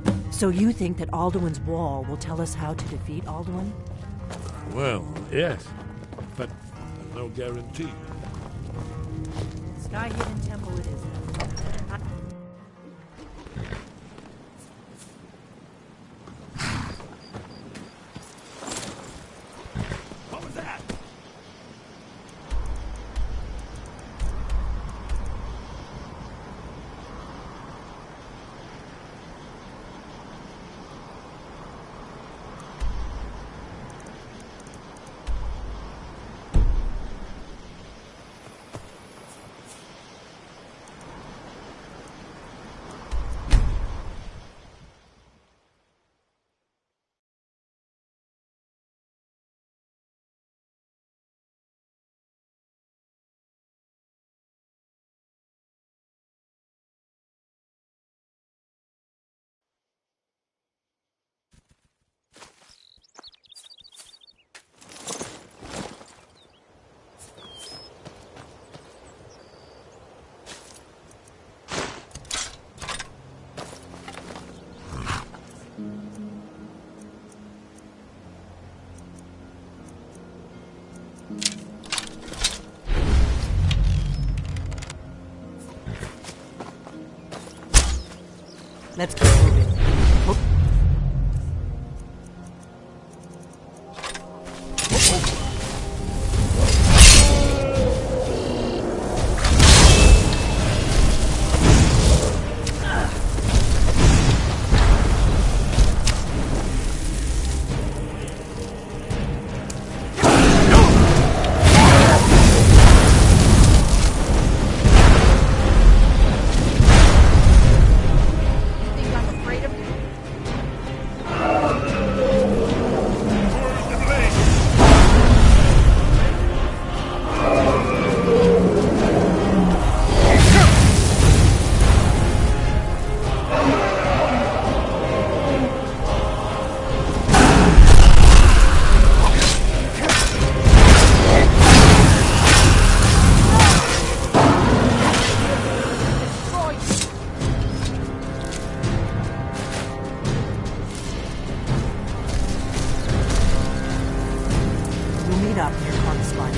about? So you think that Alduin's Wall will tell us how to defeat Alduin? Well, yes, but no guarantee. Skyhaven Temple it is. What was that? Let's keep moving. Oh. Up near Karn's spine.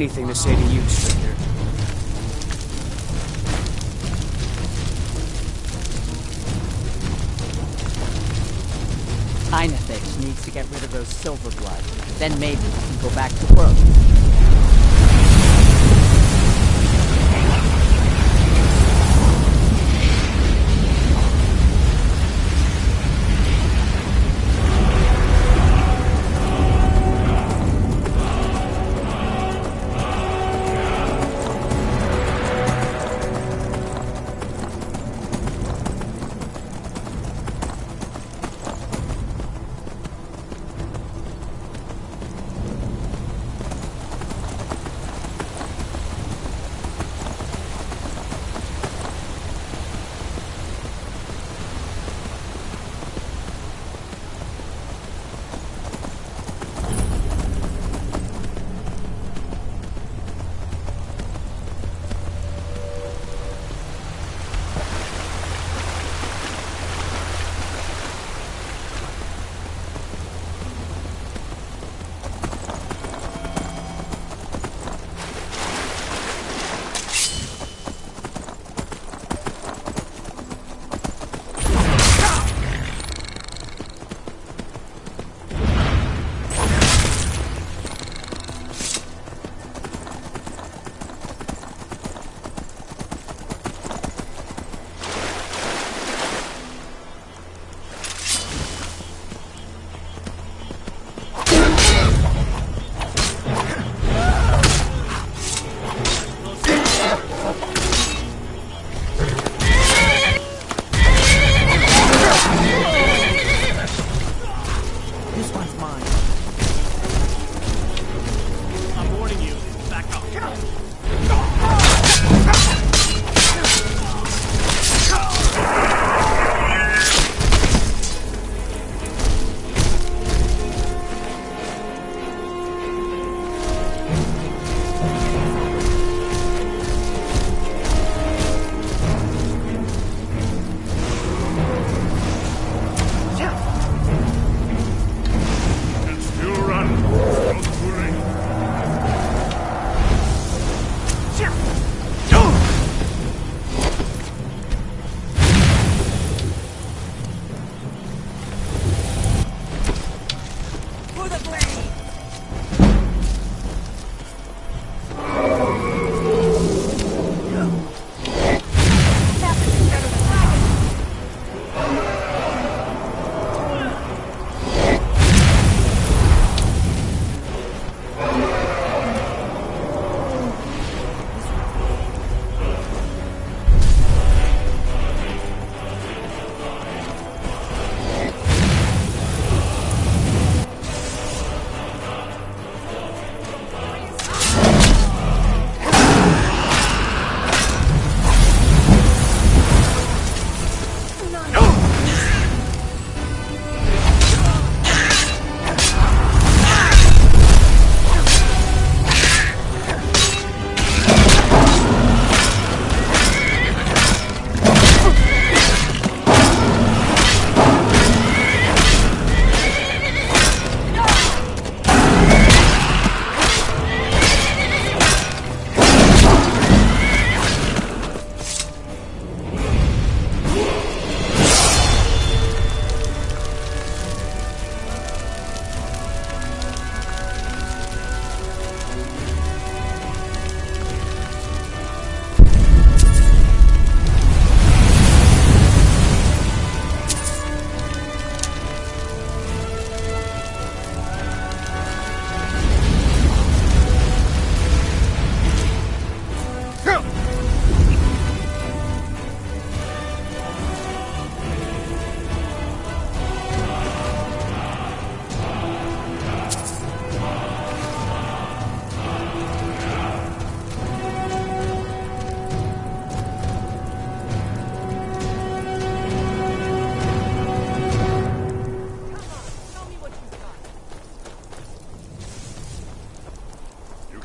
anything to say to you, stranger. Einefix needs to get rid of those silver blood. Then maybe we can go back to work.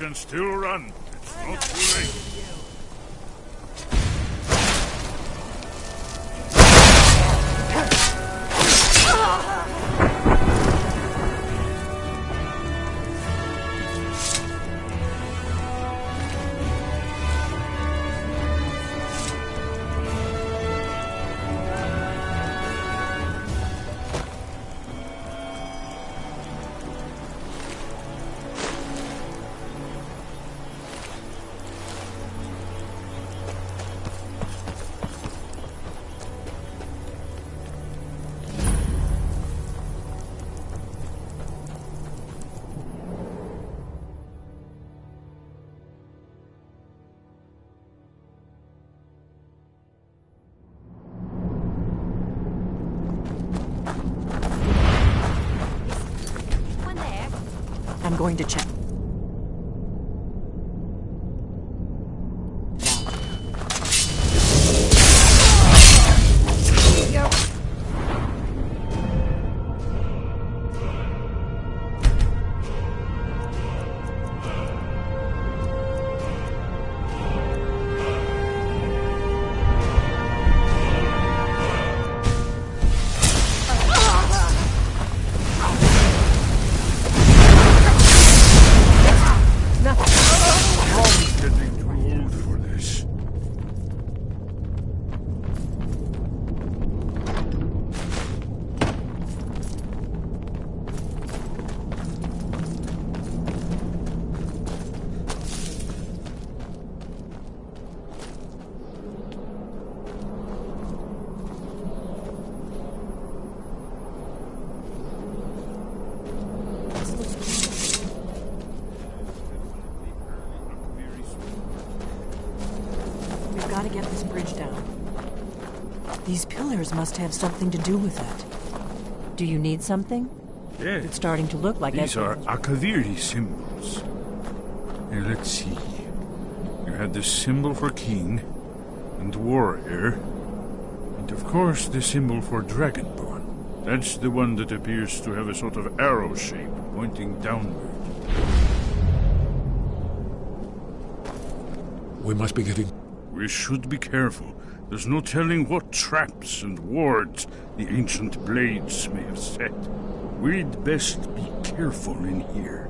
can still run. It's not too late. going to check. Gotta get this bridge down. These pillars must have something to do with that. Do you need something? Yes. It's starting to look like these are Akaviri symbols. Here, let's see. You had the symbol for king and warrior, and of course the symbol for dragonborn. That's the one that appears to have a sort of arrow shape pointing downward. We must be getting... We should be careful. There's no telling what traps and wards the ancient blades may have set. We'd best be careful in here.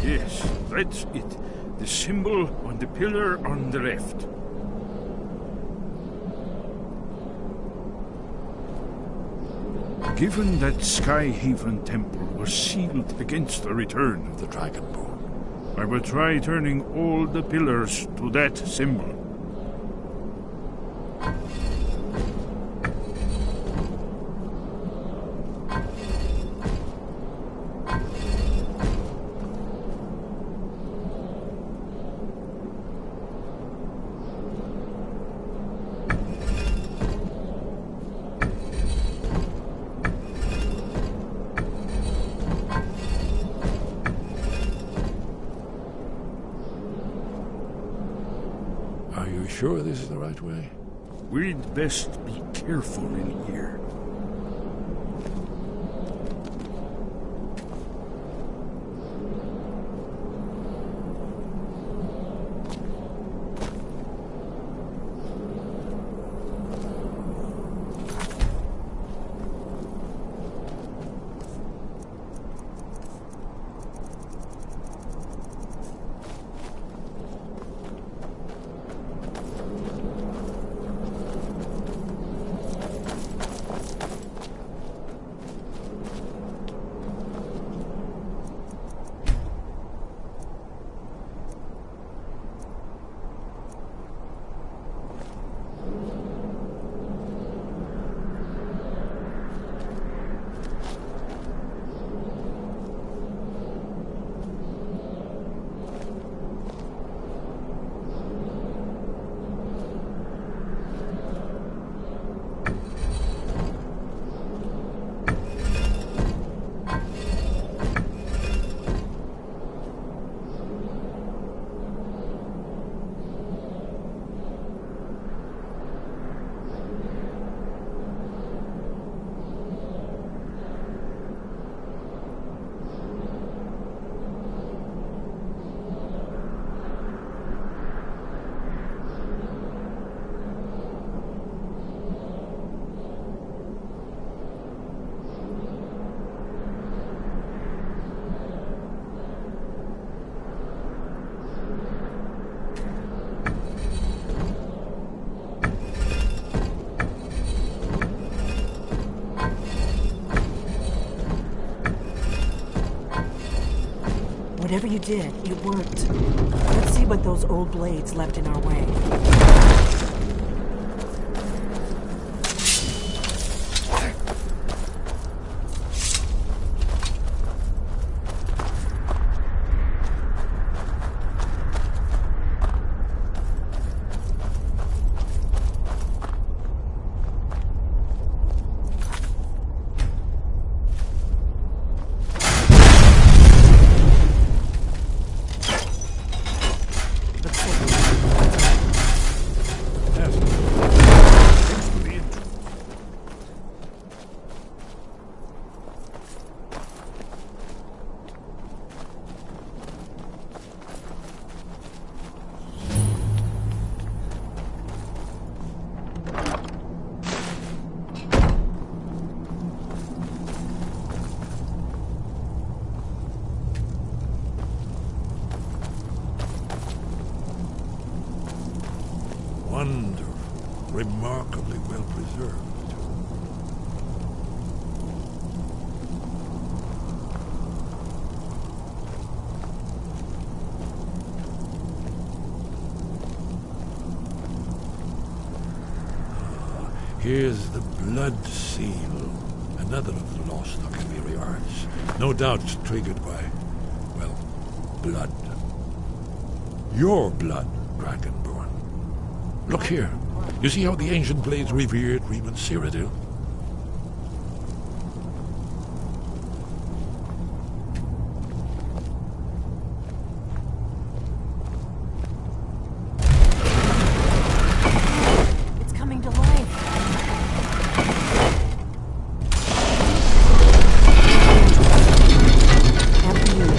Yes, that's it. The symbol on the pillar on the left. Given that Skyhaven Temple was sealed against the return of the Dragonborn, I will try turning all the pillars to that symbol. Are you sure this is the right way? We'd best be careful in here. Whatever you did, it worked. Let's see what those old blades left in our way. Wonderful, remarkably well preserved. Here's the blood seal, another of the lost Akaviri arts, no doubt triggered by, well, blood. Your blood, Dragonborn. Look here. You see how the ancient blades revered Reman Cyrodiil? It's coming to life. After you.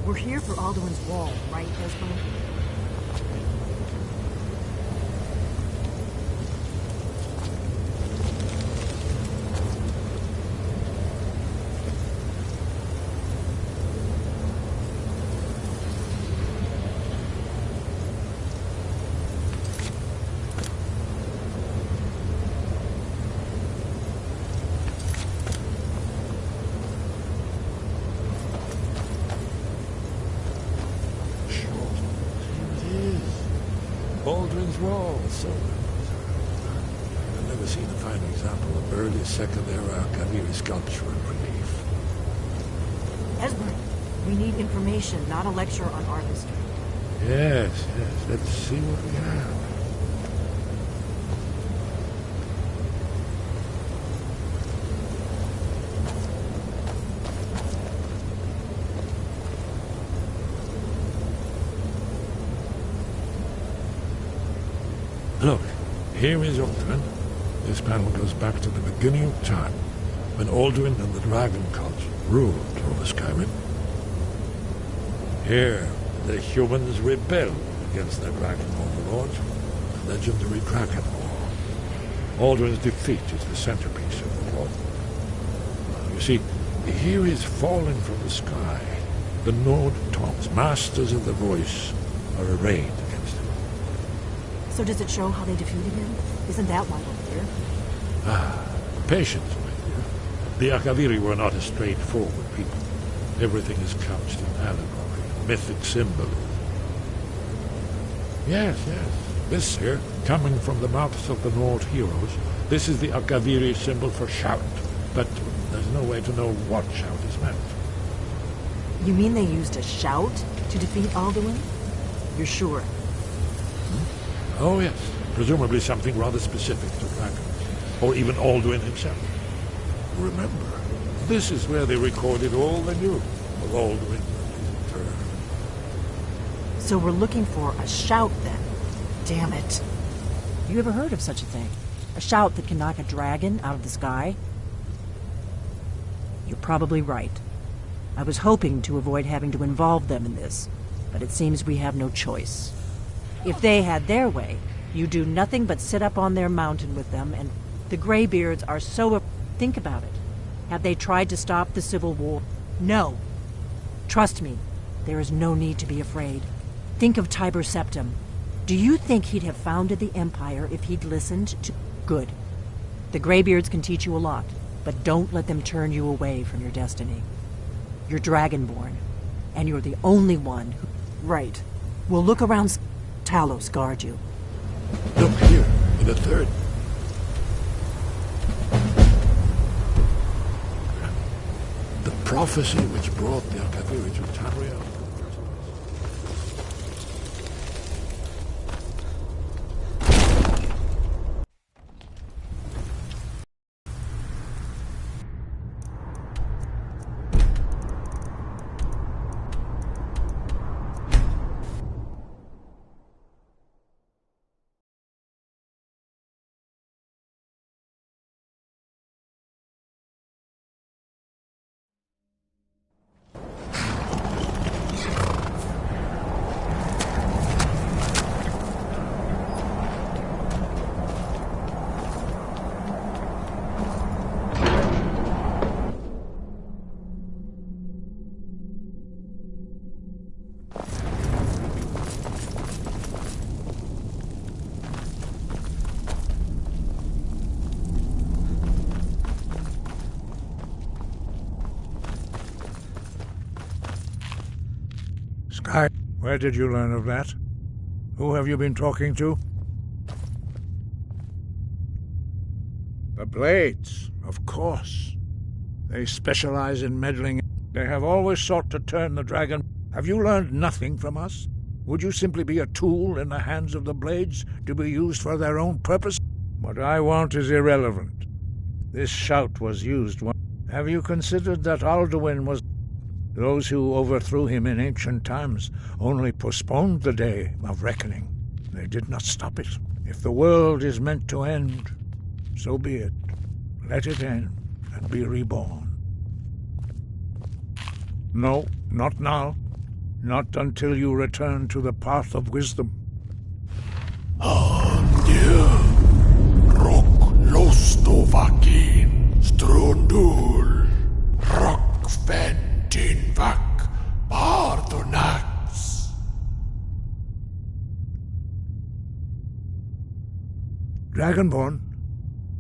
We're here for Alduin's Wall, right, Esmond? Baldwin's Wall, so I've never seen a finer example of early Second Era Akaviri sculpture and relief. Esmond, we need information, not a lecture on art history. Yes, let's see what we have. Look, here is Alduin. This panel goes back to the beginning of time, when Alduin and the Dragon Cult ruled over Skyrim. Here, the humans rebelled against their dragon overlord, the legendary Dragon War. Alduin's defeat is the centerpiece of the war. You see, here is falling from the sky. The Nord Tongs, masters of the voice, are arrayed against him. So does it show how they defeated him? Isn't that why we're here? Patience, my dear. The Akaviri were not a straightforward people. Everything is couched in allegory, mythic symbolism. Yes. This here, coming from the mouths of the Nord heroes, this is the Akaviri symbol for shout. But there's no way to know what shout is meant. You mean they used a shout to defeat Alduin? You're sure? Oh, yes. Presumably something rather specific to dragons. Or even Alduin himself. Remember, this is where they recorded all the news of Alduin and his return. So we're looking for a shout, then. Damn it. You ever heard of such a thing? A shout that can knock a dragon out of the sky? You're probably right. I was hoping to avoid having to involve them in this, but it seems we have no choice. If they had their way, you do nothing but sit up on their mountain with them, and the Greybeards are so... Think about it. Have they tried to stop the Civil War? No. Trust me, there is no need to be afraid. Think of Tiber Septim. Do you think he'd have founded the Empire if he'd listened to... Good. The Greybeards can teach you a lot, but don't let them turn you away from your destiny. You're Dragonborn, and you're the only one who... Right. We'll look around... Talos guard you. Look here, in the third. The prophecy which brought the Alkaviri to Tamriel. Sky, where did you learn of that? Who have you been talking to? The Blades, of course. They specialize in meddling. They have always sought to turn the dragon. Have you learned nothing from us? Would you simply be a tool in the hands of the Blades to be used for their own purpose? What I want is irrelevant. This shout was used once. Have you considered that Alduin was... Those who overthrew him in ancient times only postponed the day of reckoning. They did not stop it. If the world is meant to end, so be it. Let it end and be reborn. No, not now. Not until you return to the path of wisdom. Rock lostovakin strundul rock ventinvak pardonax. Dragonborn,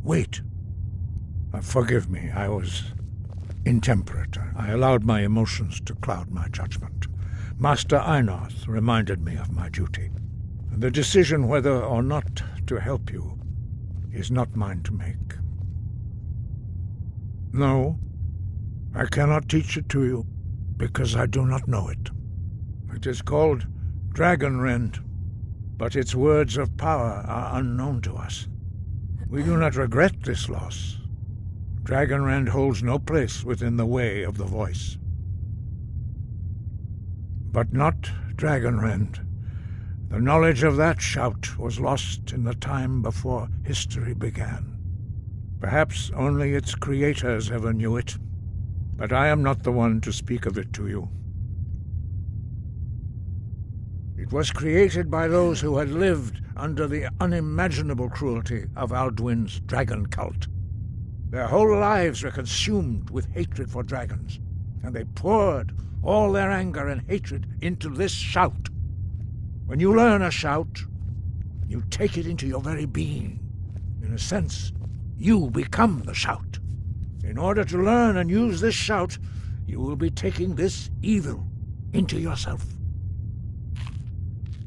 wait. Forgive me, I was intemperate. I allowed my emotions to cloud my judgment. Master Einarth reminded me of my duty. The decision whether or not to help you is not mine to make. No, I cannot teach it to you, because I do not know it. It is called Dragonrend, but its words of power are unknown to us. We do not regret this loss. Dragonrend holds no place within the way of the voice. But not Dragonrend. The knowledge of that shout was lost in the time before history began. Perhaps only its creators ever knew it, but I am not the one to speak of it to you. It was created by those who had lived under the unimaginable cruelty of Alduin's dragon cult. Their whole lives were consumed with hatred for dragons, and they poured all their anger and hatred into this shout. When you learn a shout, you take it into your very being. In a sense, you become the shout. In order to learn and use this shout, you will be taking this evil into yourself.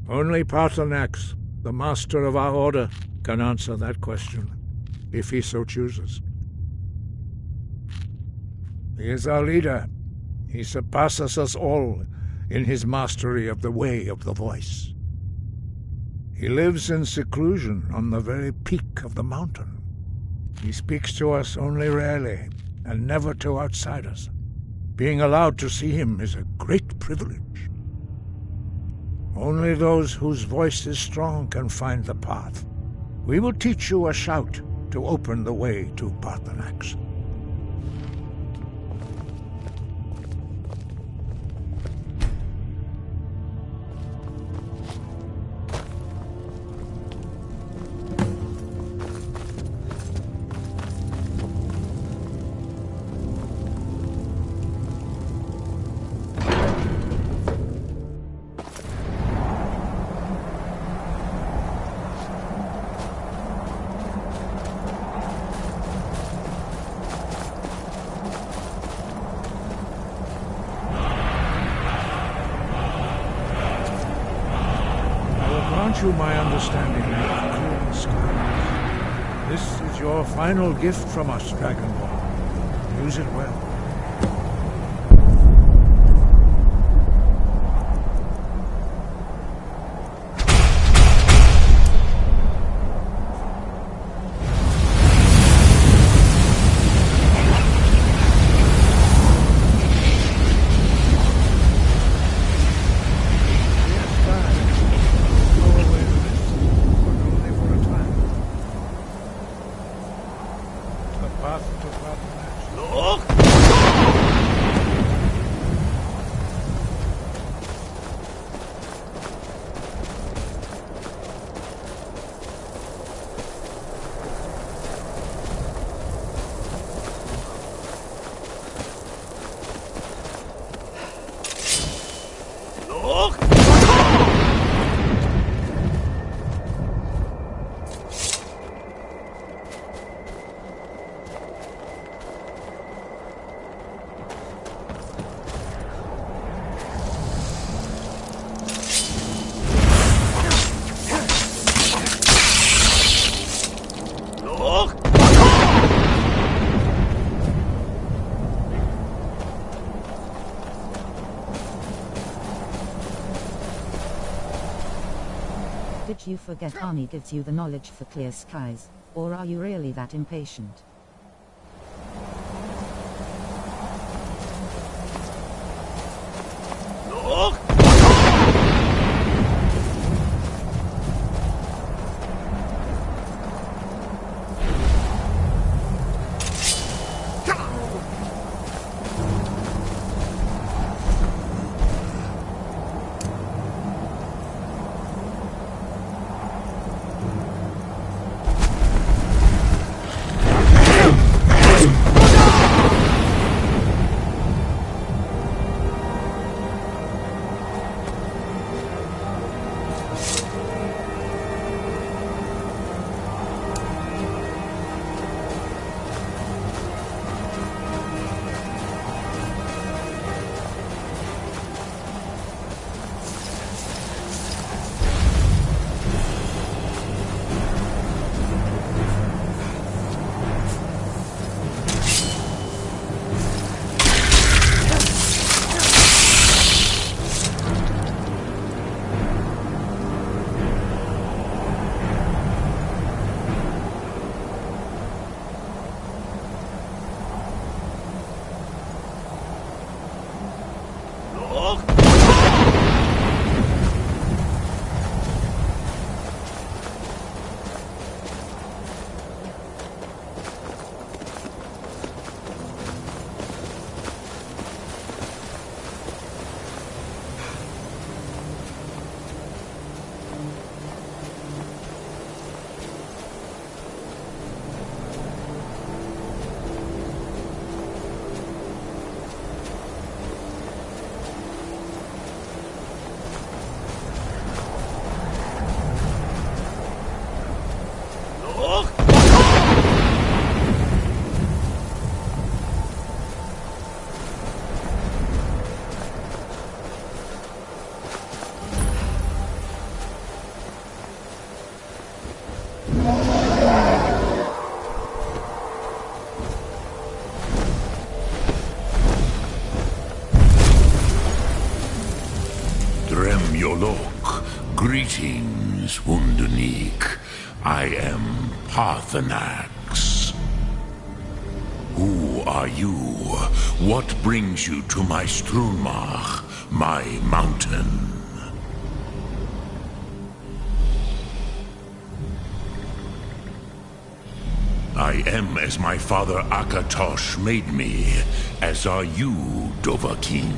Only Parthenax, the master of our order, can answer that question, if he so chooses. He is our leader. He surpasses us all in his mastery of the way of the voice. He lives in seclusion on the very peak of the mountain. He speaks to us only rarely, and never to outsiders. Being allowed to see him is a great privilege. Only those whose voice is strong can find the path. We will teach you a shout to open the way to Parthenax. You my understanding of clear skies. This is your final gift from us, Dragon Ball. Use it well. Did you forget Arnie gives you the knowledge for clear skies, or are you really that impatient? Greetings, wounded. speak. I am Parthenax. Who are you? What brings you to my Strunmach, my mountain? I am as my father Akatosh made me, as are you, Dovahkiin.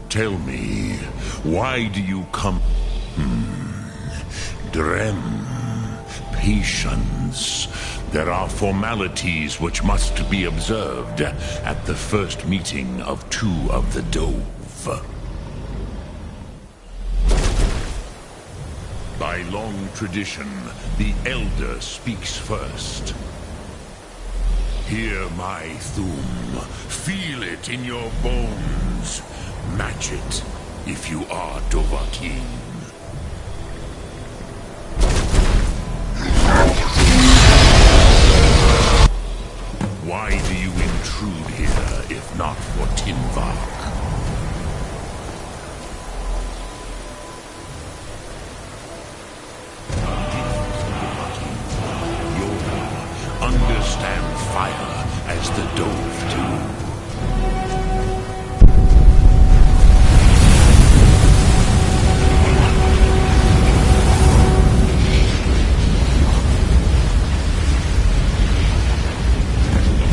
Tell me, why do you come? Drem, patience. There are formalities which must be observed at the first meeting of two of the Dove. By long tradition, the Elder speaks first. Hear my Thum. Feel it in your bones. Match it if you are Dovahkiin. Why do you intrude here if not for Tinvak? Understand fire as the Dove do.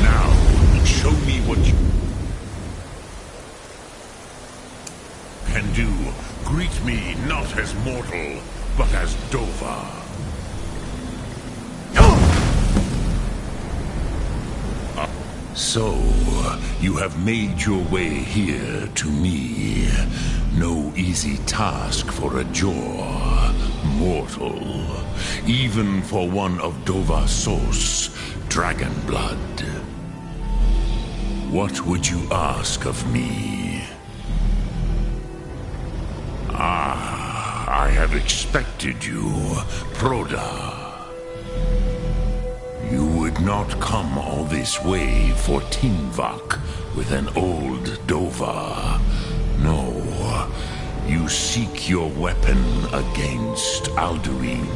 Now, show me what you can do. Greet me not as mortal, but as Dova. So, you have made your way here to me. No easy task for a jaw, mortal. Even for one of Dova Sos, dragon blood. What would you ask of me? I have expected you, Proda. You would not come all this way for Tinvak with an old Dova. No, you seek your weapon against Alduin.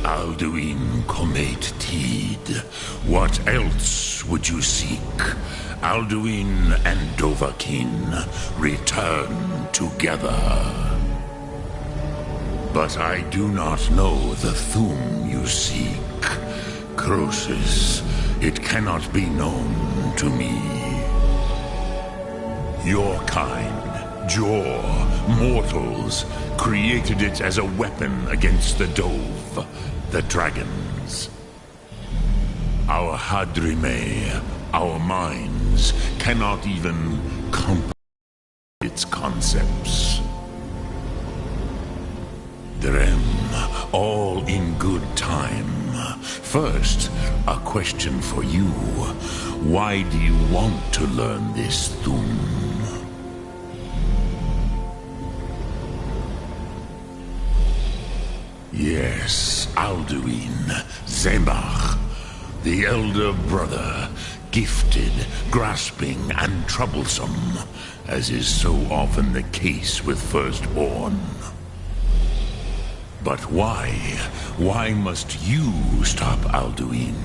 Alduin Comet Tid. What else would you seek? Alduin and Dovahkiin return together. But I do not know the Thum you seek. Croesus, it cannot be known to me. Your kind, Jor, mortals, created it as a weapon against the Dove, the dragons. Our Hadrime, our minds, cannot even comprehend its concepts. Drem, all in good time. First, a question for you. Why do you want to learn this Thum? Yes, Alduin, Zemach, the elder brother, gifted, grasping, and troublesome, as is so often the case with firstborn. But why? Why must you stop Alduin?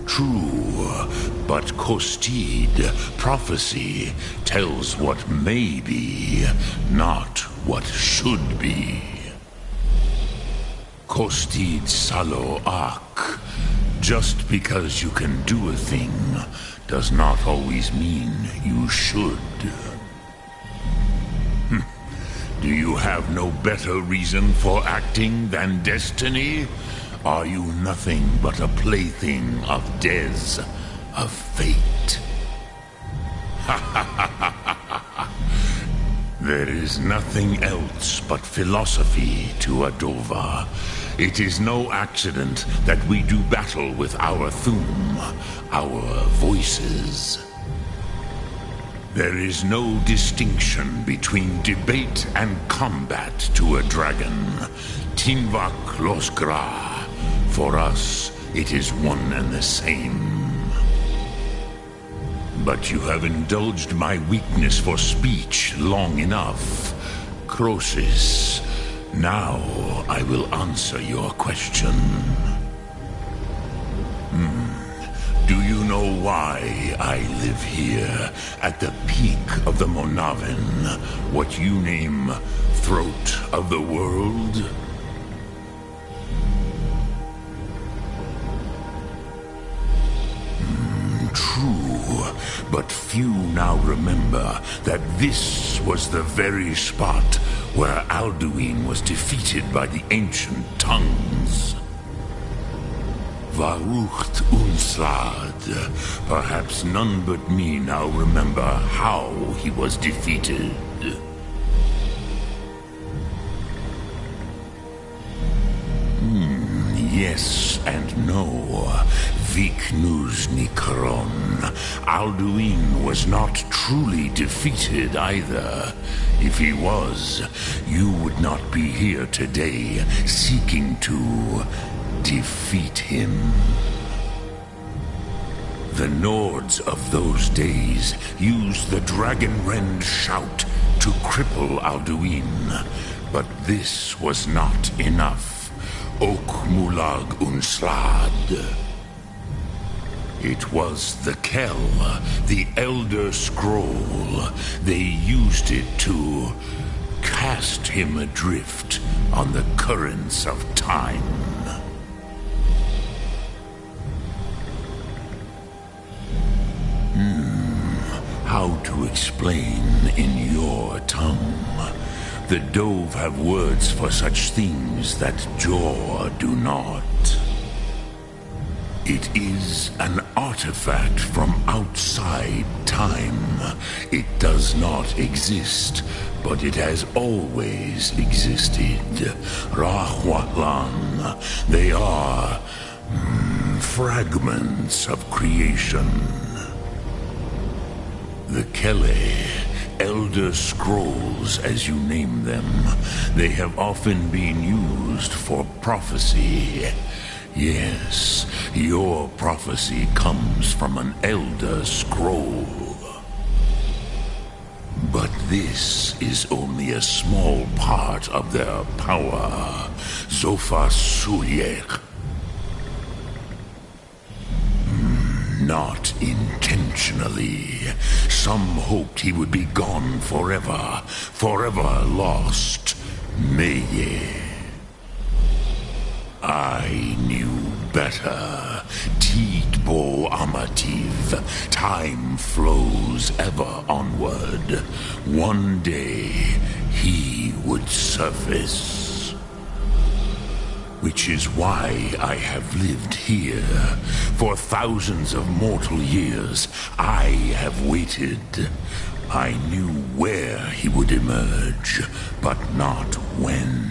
True, but Kostid, prophecy, tells what may be, not what should be. Kostid Salo Ak. Just because you can do a thing does not always mean you should. Do you have no better reason for acting than destiny? Are you nothing but a plaything of Des, of fate? There is nothing else but philosophy to a Dova. It is no accident that we do battle with our Thum, our voices. There is no distinction between debate and combat to a dragon. Tinvak Losgra. For us, It is one and the same. But you have indulged my weakness for speech long enough. Croesus, now I will answer your question. Do you know why I live here, at the peak of the Monavin, what you name Throat of the World? True, but few now remember that this was the very spot where Alduin was defeated by the ancient tongues. Varucht Unslad. Perhaps none but me now remember how he was defeated. Yes and no. Viknus Nikron. Alduin was not truly defeated either. If he was, you would not be here today seeking to defeat him. The Nords of those days used the Dragonrend shout to cripple Alduin, but this was not enough. Ok Mulag Unslad. It was the Kell, the Elder Scroll. They used it to cast him adrift on the currents of time. How to explain in your tongue? The Dove have words for such things that Jor do not. It is an artifact from outside time. It does not exist, but it has always existed. Rahwatlan. They are fragments of creation. The Kele, Elder Scrolls as you name them, they have often been used for prophecy. Yes, your prophecy comes from an Elder Scroll. But this is only a small part of their power. Zofa Suyek. Not intentionally. Some hoped he would be gone forever, forever lost. Meye. I knew better. Tidbo Amativ. Time flows ever onward. One day, he would surface. Which is why I have lived here. For thousands of mortal years, I have waited. I knew where he would emerge, but not when.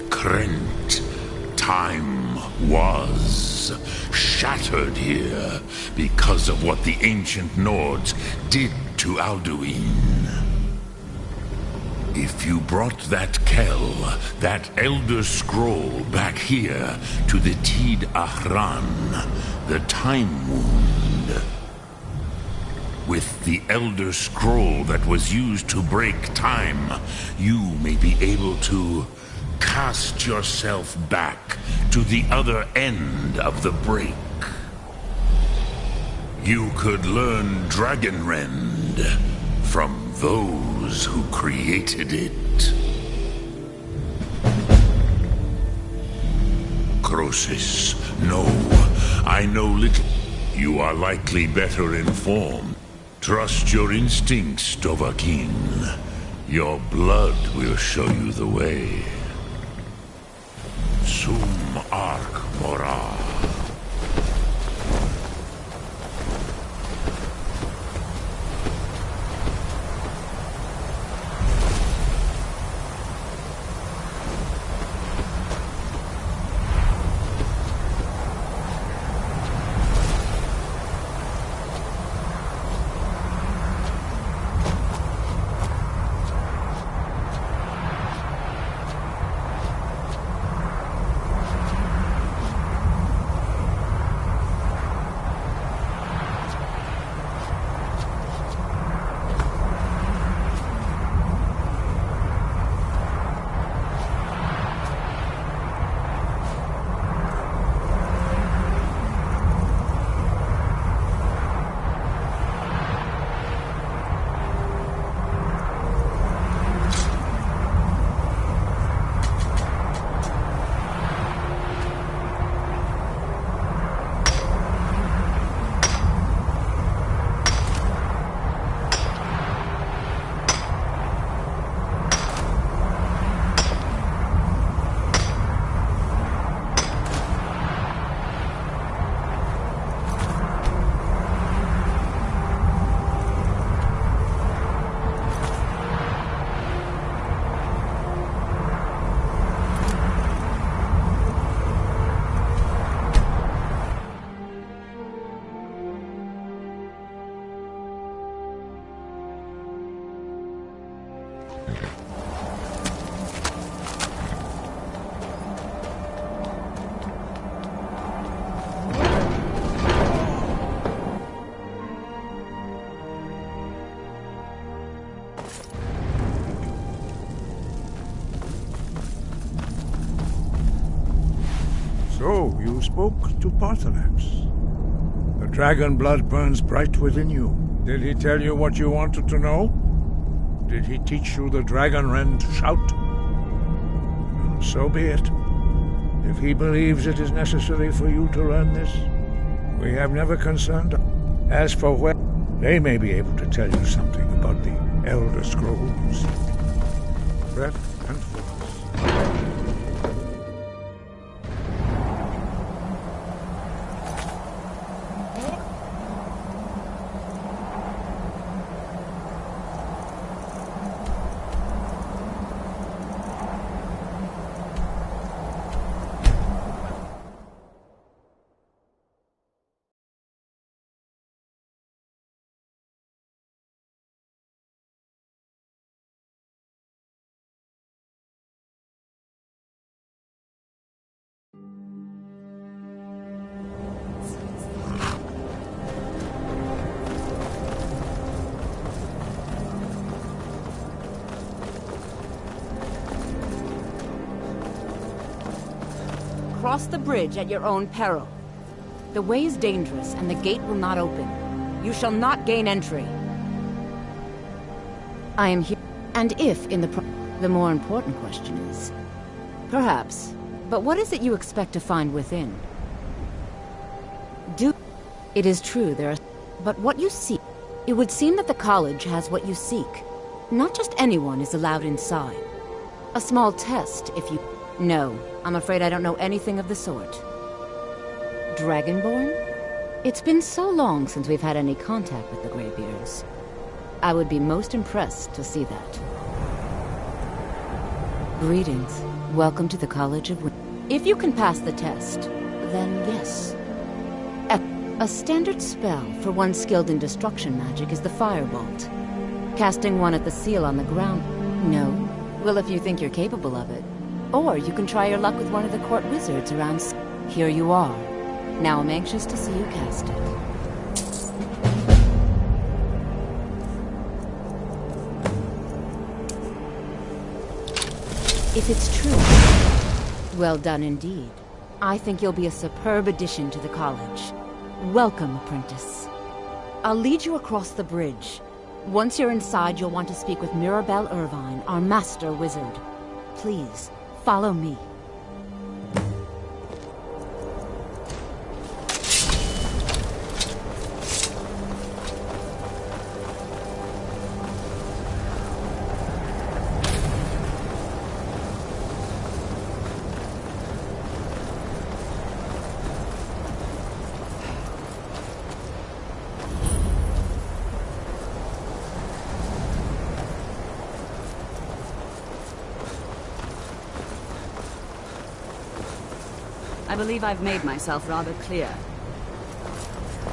Krent. Time was shattered here because of what the ancient Nords did to Alduin. If you brought that Kell, that Elder Scroll back here to the Tid Ahran, the Time Wound, with the Elder Scroll that was used to break time, you may be able to cast yourself back to the other end of the break. You could learn Dragonrend from those who created it. Croesus, no, I know little. You are likely better informed. Trust your instincts, Dovahkiin. Your blood will show you the way. Sum Ark Mora. So, you spoke to Parthalax. The dragon blood burns bright within you. Did he tell you what you wanted to know? Did he teach you the dragon rend shout? So be it. If he believes it is necessary for you to learn this, we have never concerned. As for where, they may be able to tell you something about the Elder Scrolls. Breath and force. Cross the bridge at your own peril. The way is dangerous, and the gate will not open. You shall not gain entry. I am here. And if in the more important question is... Perhaps. But what is it you expect to find within? It is true, there are... But what you seek... It would seem that the college has what you seek. Not just anyone is allowed inside. A small test, if you... No, I'm afraid I don't know anything of the sort. Dragonborn? It's been so long since we've had any contact with the Greybeards. I would be most impressed to see that. Greetings. Welcome to the College of If you can pass the test, then yes. A standard spell for one skilled in destruction magic is the Firebolt. Casting one at the seal on the ground... No. Well, if you think you're capable of it. Or you can try your luck with one of the court wizards around... Here you are. Now I'm anxious to see you cast it. If it's true, well done indeed. I think you'll be a superb addition to the college. Welcome, apprentice. I'll lead you across the bridge. Once you're inside, you'll want to speak with Mirabelle Irvine, our master wizard. Please, follow me. I believe I've made myself rather clear.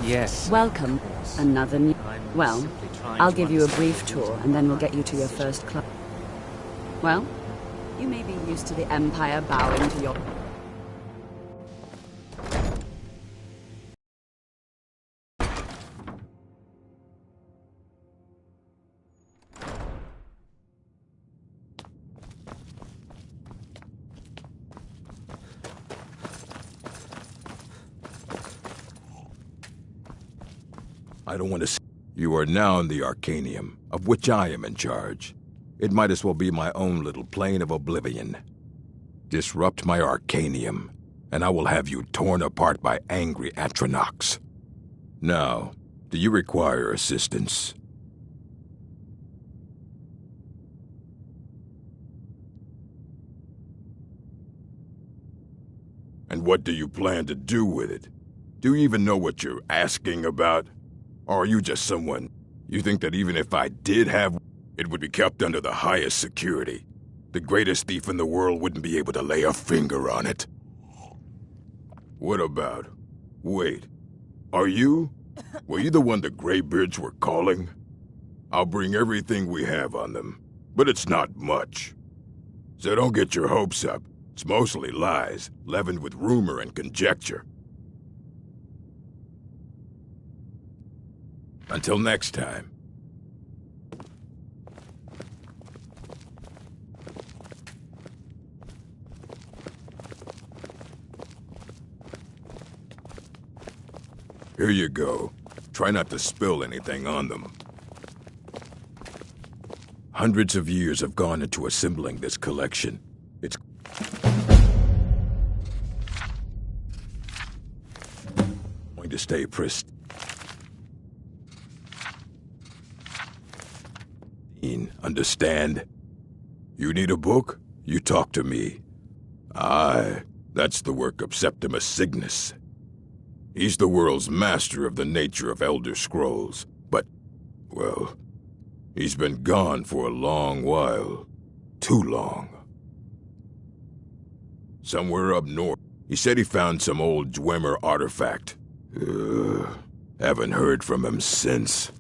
Yes. Welcome. Another new... Well, I'll give you a brief tour, and then we'll get you to your first club. Well, you may be used to the Empire bowing to your... I don't want to... You are now in the Arcanium, of which I am in charge. It might as well be my own little plane of oblivion. Disrupt my Arcanium, and I will have you torn apart by angry Atronachs. Now, do you require assistance? And what do you plan to do with it? Do you even know what you're asking about? Or are you just someone... You think that even if I did have... It would be kept under the highest security. The greatest thief in the world wouldn't be able to lay a finger on it. What about... Wait. Are you... Were you the one the Greybeards were calling? I'll bring everything we have on them. but it's not much. So don't get your hopes up. It's mostly lies, leavened with rumor and conjecture. Until next time. Here you go. Try not to spill anything on them. Hundreds of years have gone into assembling this collection. It's going to stay pristine. Understand? You need a book? You talk to me. Aye, that's the work of Septimus Cygnus. He's the world's master of the nature of Elder Scrolls, but, well, he's been gone for a long while. Too long. Somewhere up north, he said he found some old Dwemer artifact. Haven't heard from him since.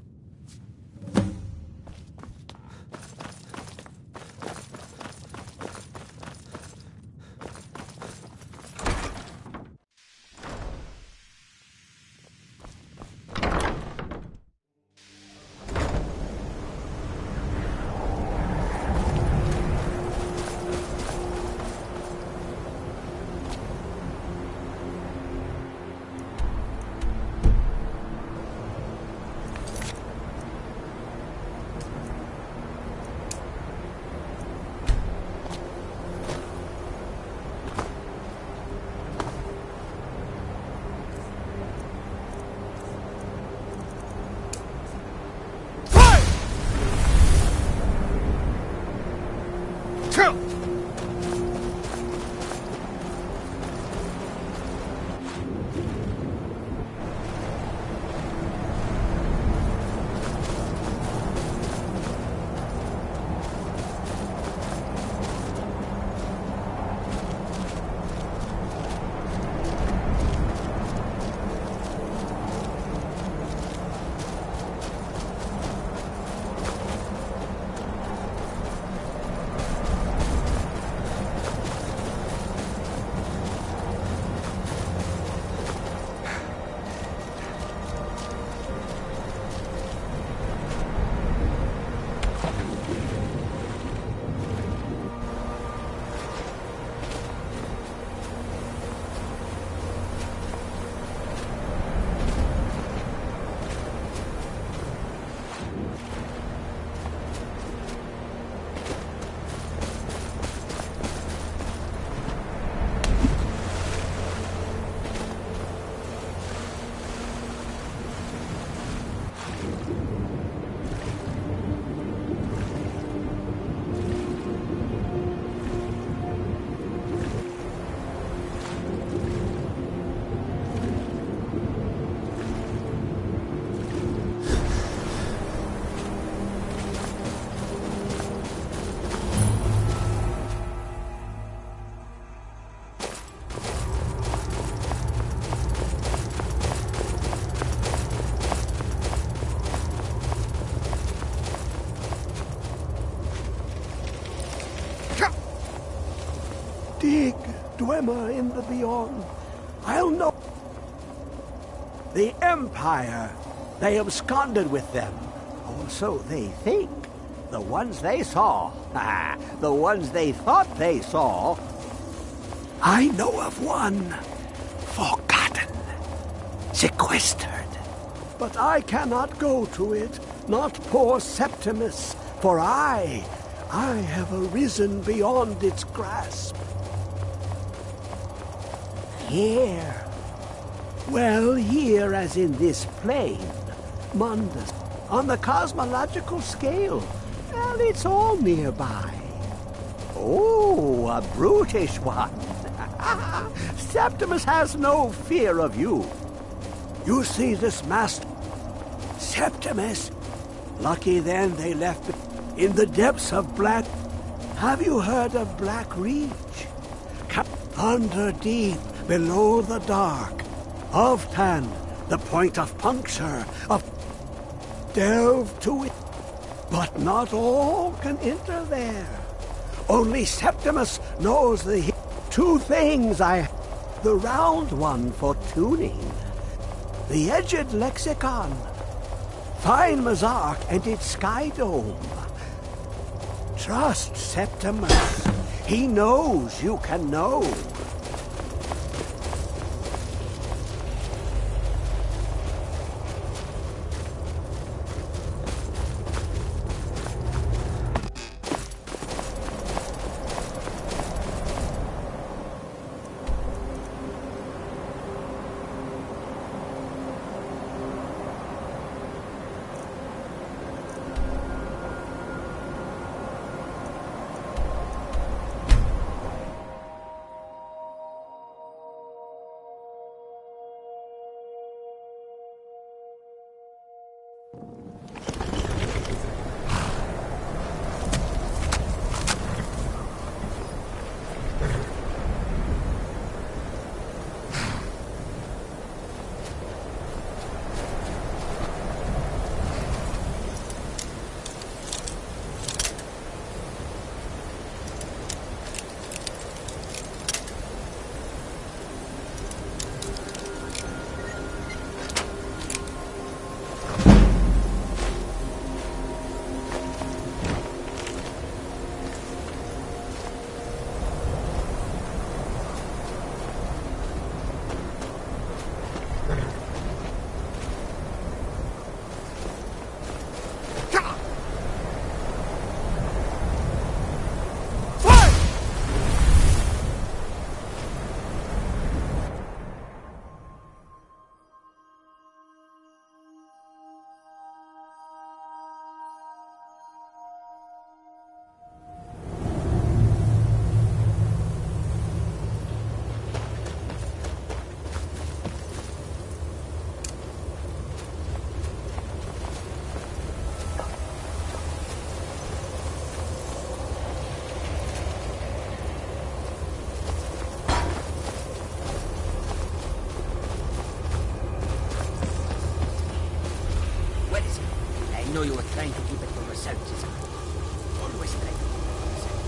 Dig, Dwemer in the beyond. I'll know. The Empire. They absconded with them. Or so they think. The ones they saw. The ones they thought they saw. I know of one. Forgotten. Sequestered. But I cannot go to it. Not poor Septimus. For I have arisen beyond its grasp. Here. Well, here as in this plane. Mundus. On the cosmological scale. Well, it's all nearby. Oh, a brutish one. Septimus has no fear of you. You see this master? Septimus? Lucky then they left in the depths of Black... Have you heard of Black Reach? Under deep, below the dark. Of Tan, the point of puncture, of... Delve to it. But not all can enter there. Only Septimus knows the two things the round one for tuning, the edged lexicon, find Mazark and its sky dome. Trust Septimus. He knows you can know. I know you were trying to keep it for yourself, Giselle. Always trying to keep it for yourself.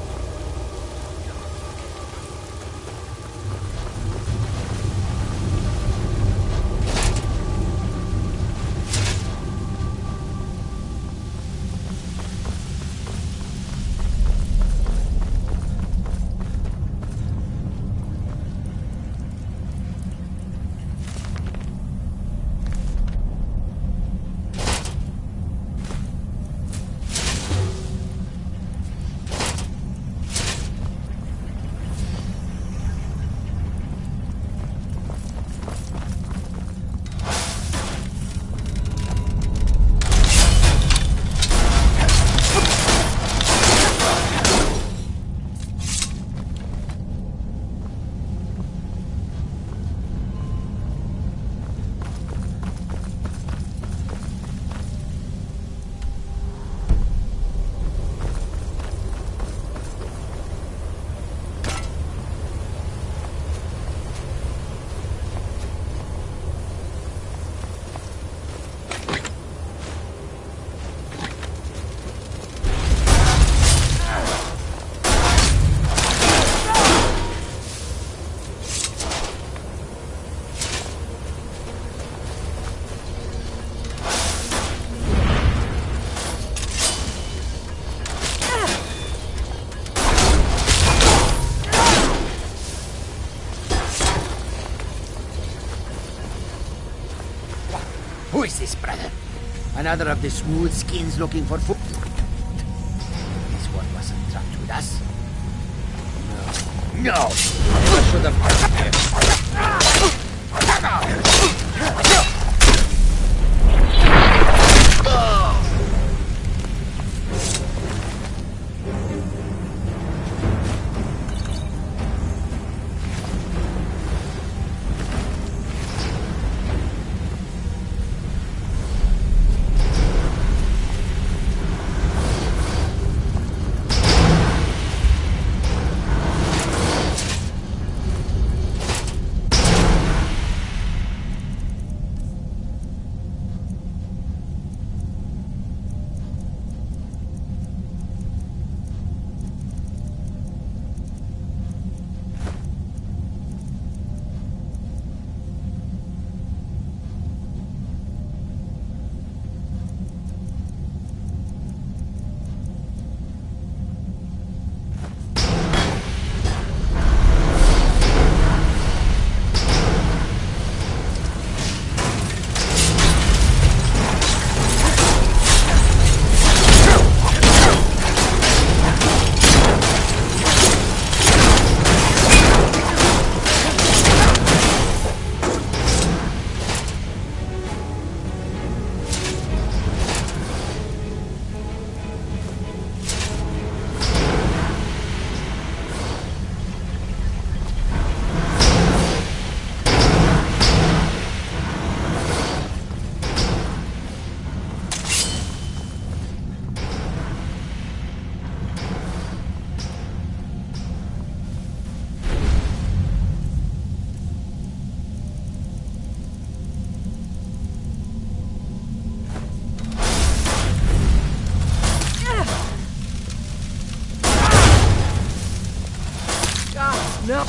Who is this, brother? Another of the smooth skins looking for food? This one wasn't trapped with us. No. No! I should have... No!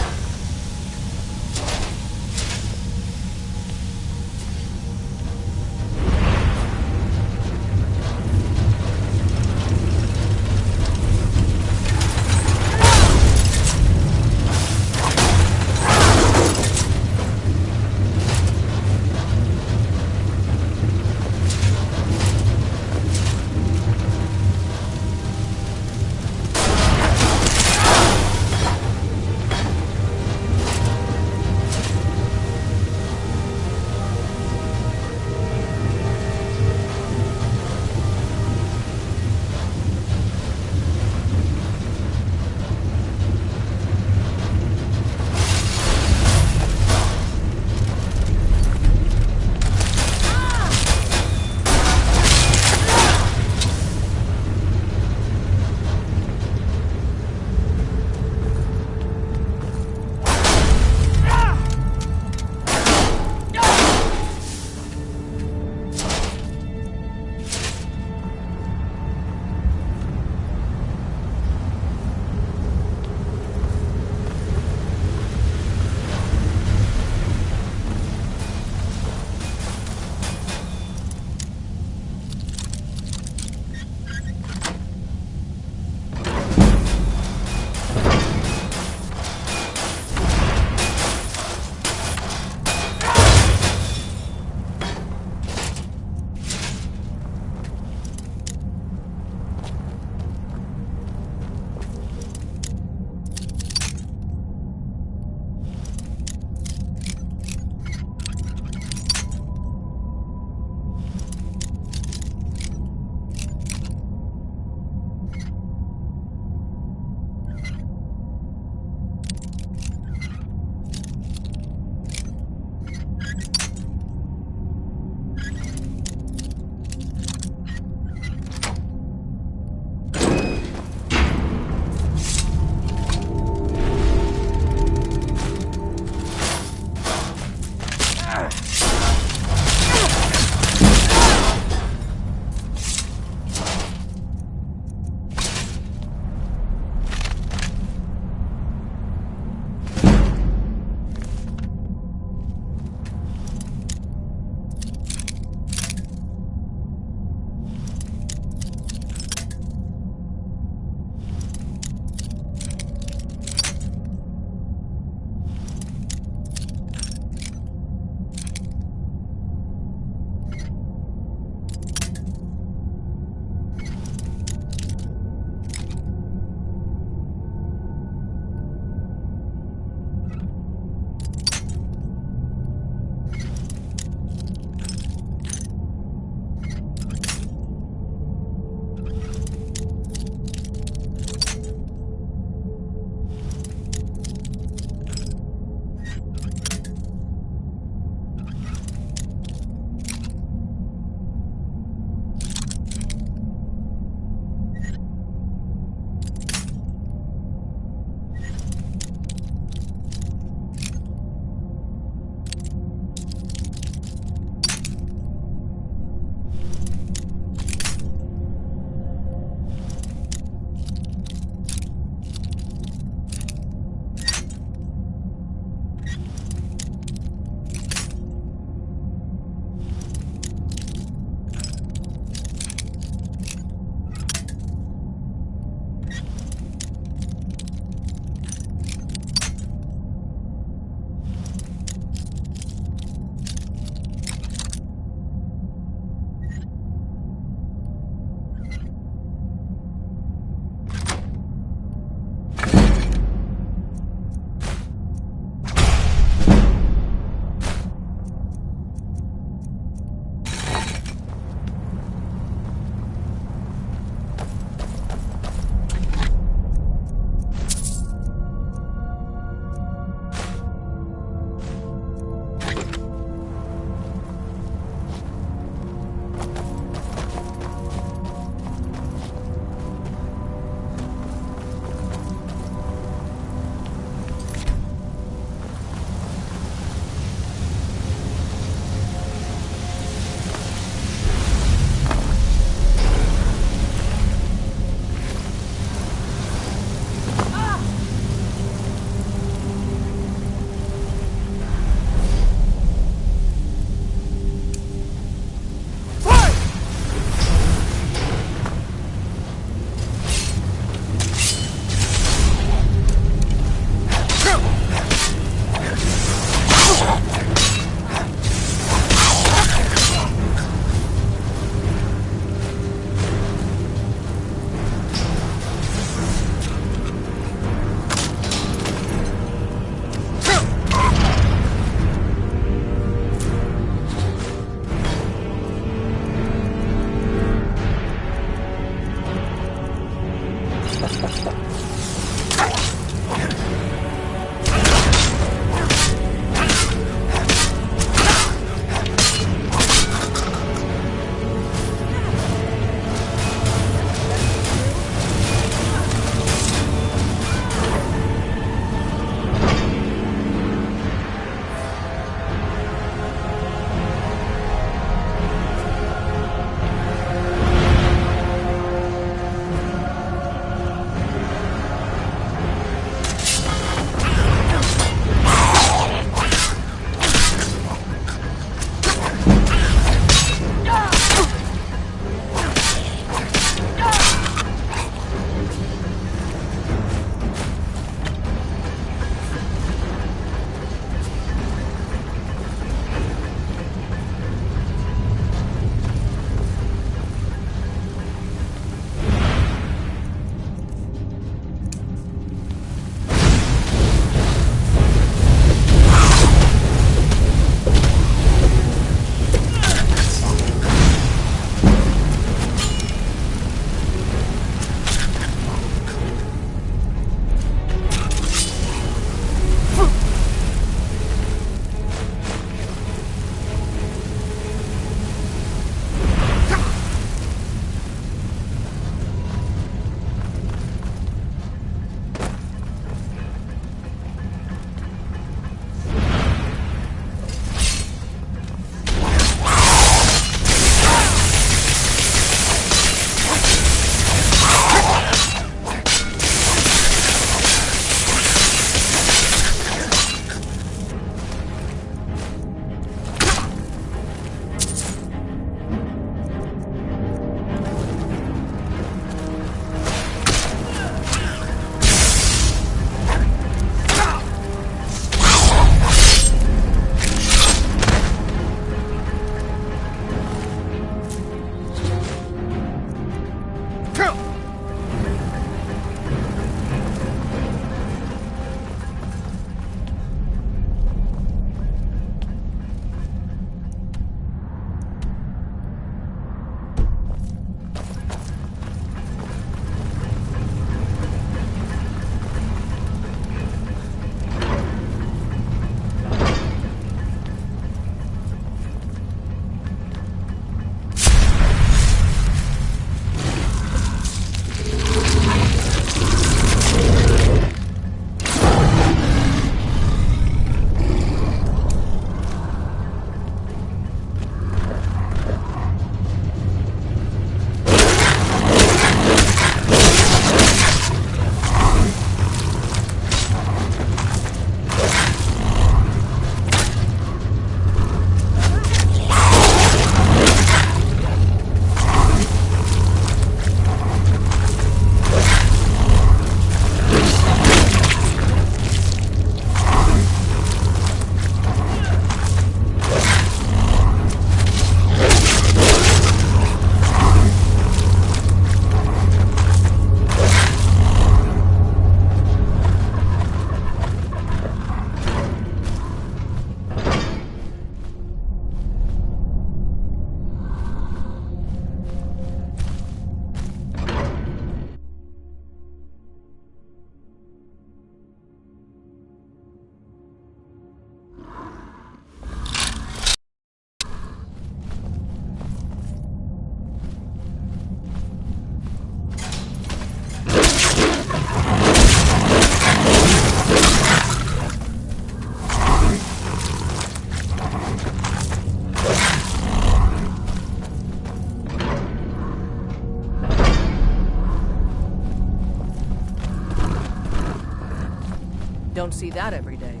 don't see that every day.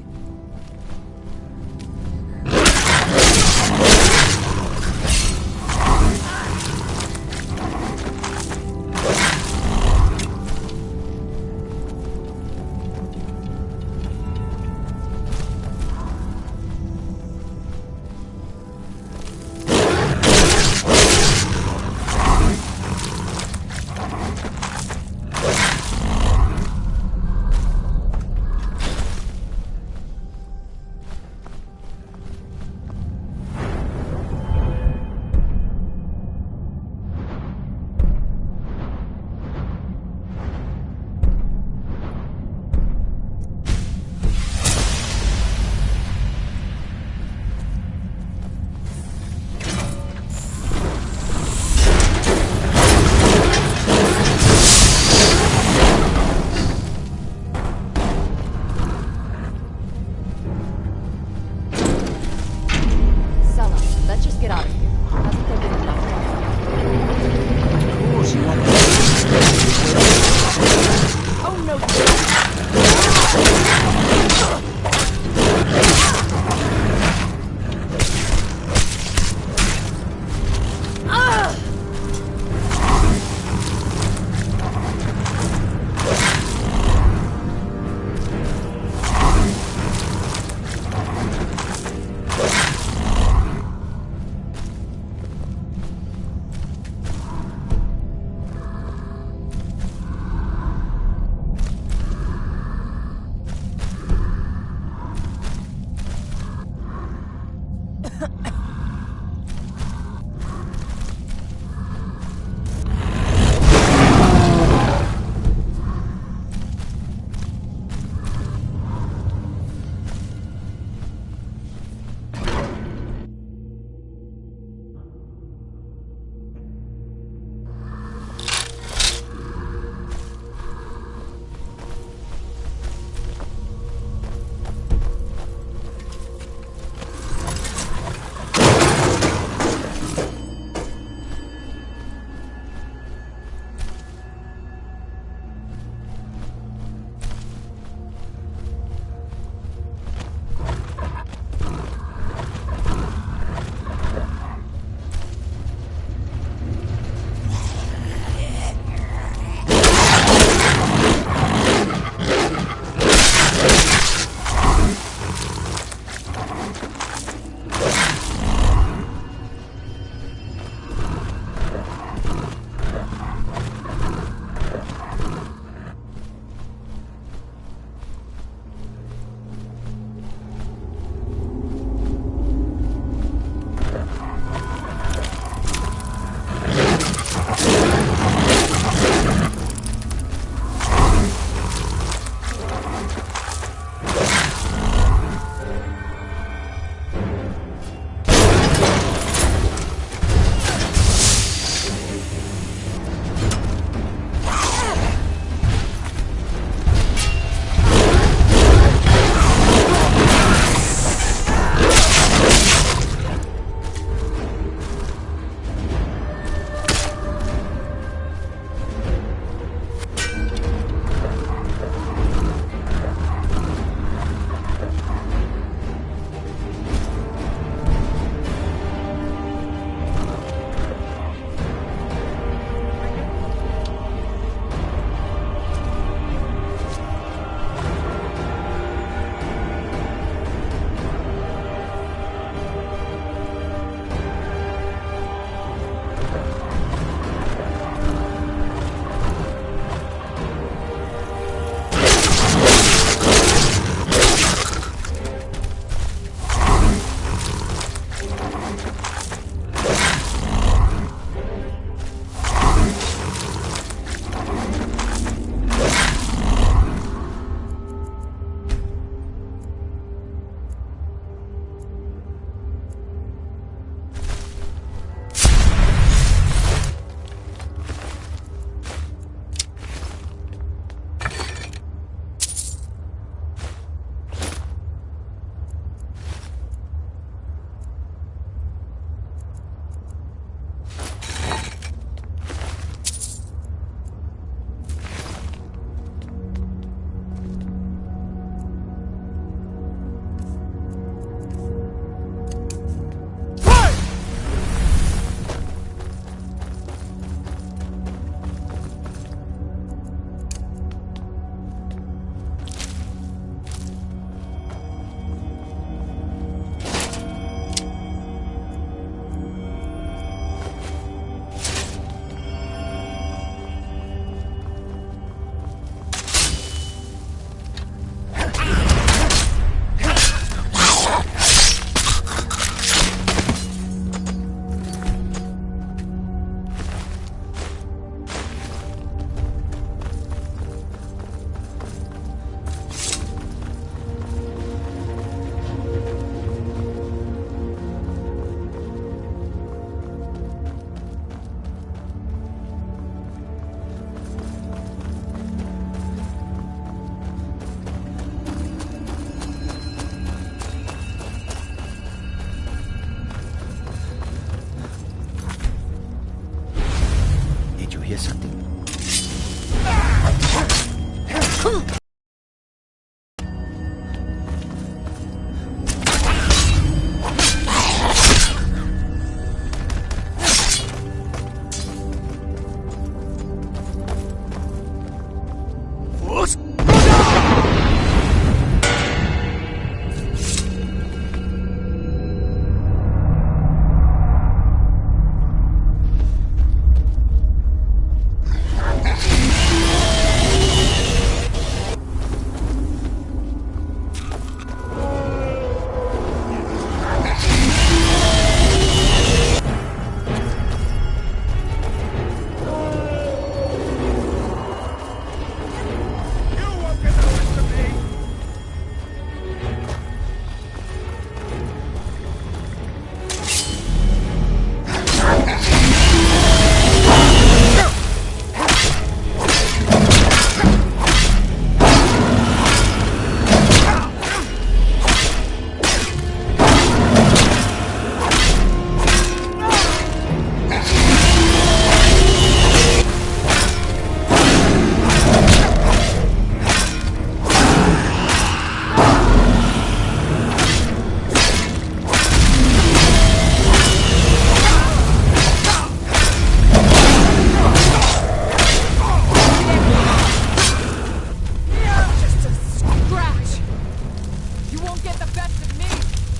won't get the best of me!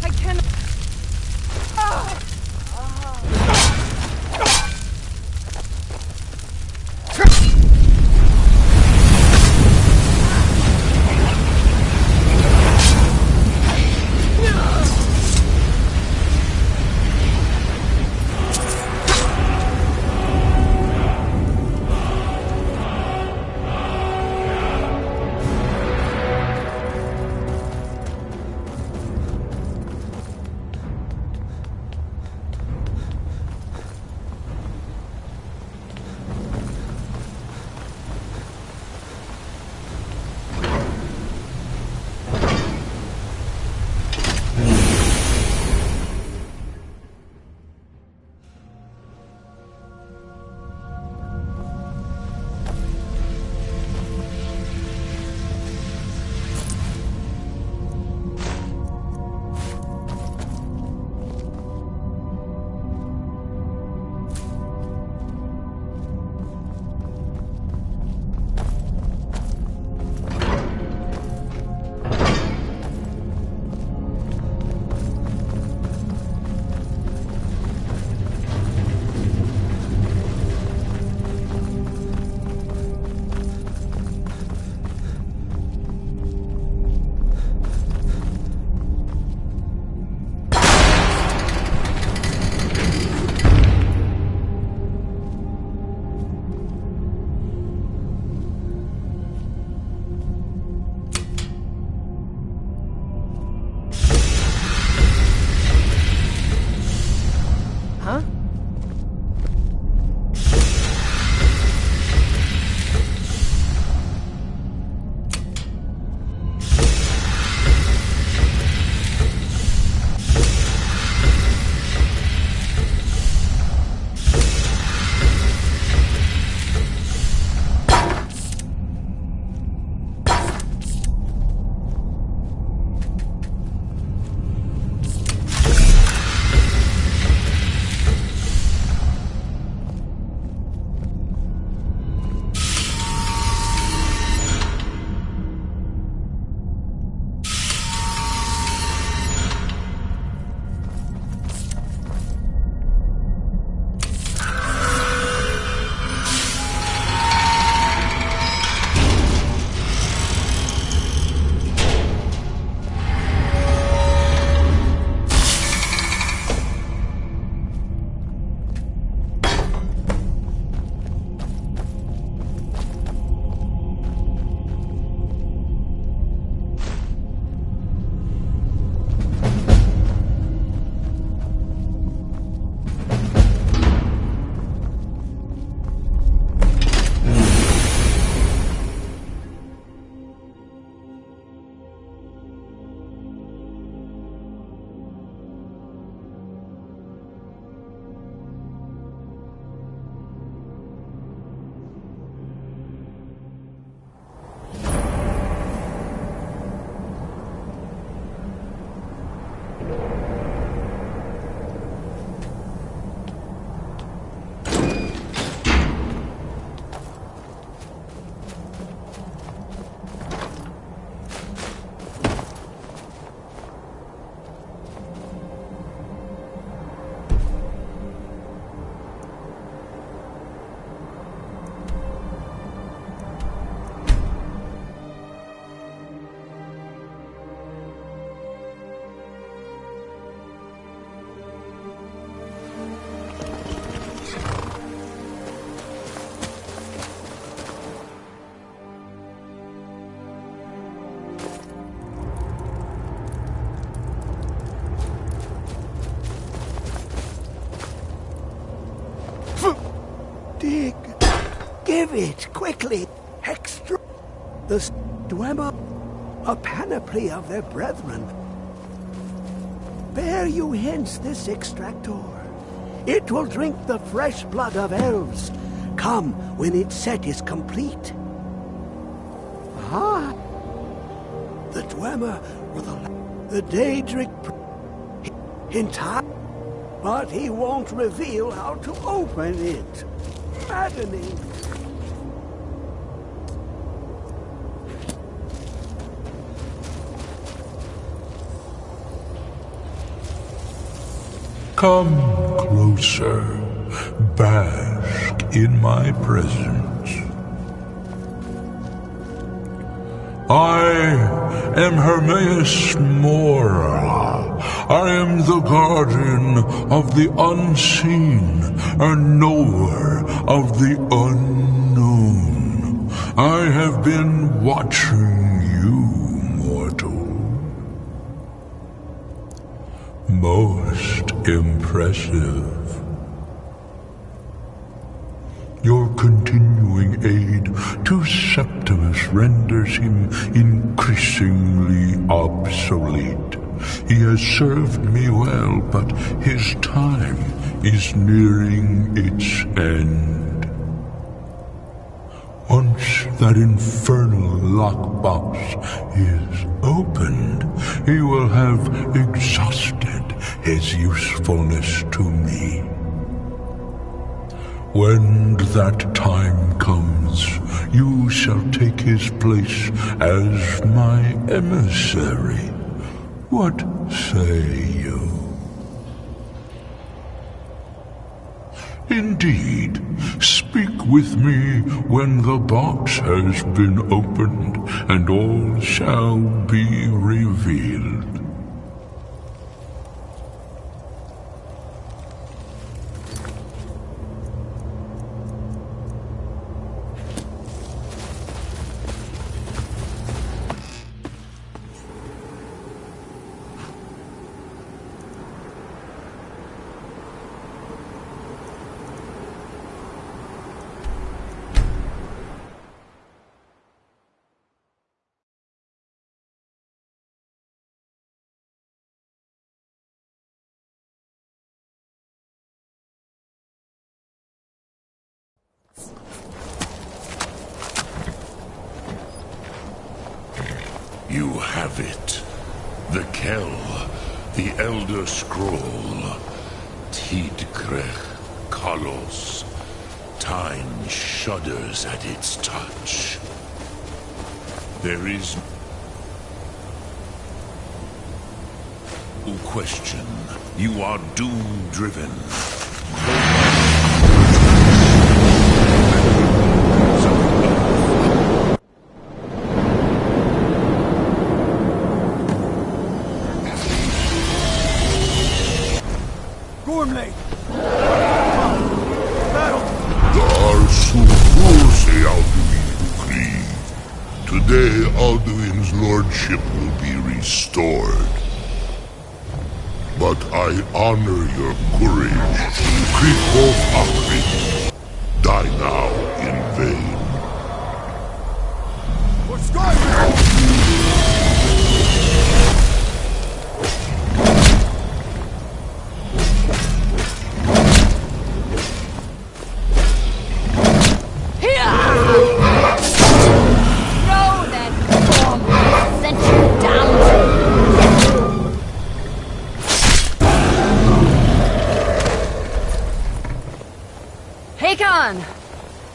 I cannot... Dig! Give it, quickly! Extra! The Dwemer, a panoply of their brethren. Bear you hence this extractor. It will drink the fresh blood of elves. Come when its set is complete. Ah! The Dwemer were the Daedric in time, but he won't reveal how to open it. Maddening. Come closer. Bask in my presence. I am Hermaeus Mora. I am the guardian of the unseen and knower of the unknown. I have been watching you, mortal. Most impressive. Your continuing aid to Septimus renders him increasingly obsolete. He has served me well, but his time is nearing its end. Once that infernal lockbox is opened, he will have exhausted his usefulness to me. When that time comes, you shall take his place as my emissary. What say you? Indeed, speak with me when the box has been opened, and all shall be revealed. You have it. The Kell, the Elder Scroll. Tidkrech Kalos. Time shudders at its touch. There is no question. You are doom-driven. Gormley! Today, Alduin's lordship will be restored. But I honor your courage. Krikov Akrit. Die now in vain. For Skyrim!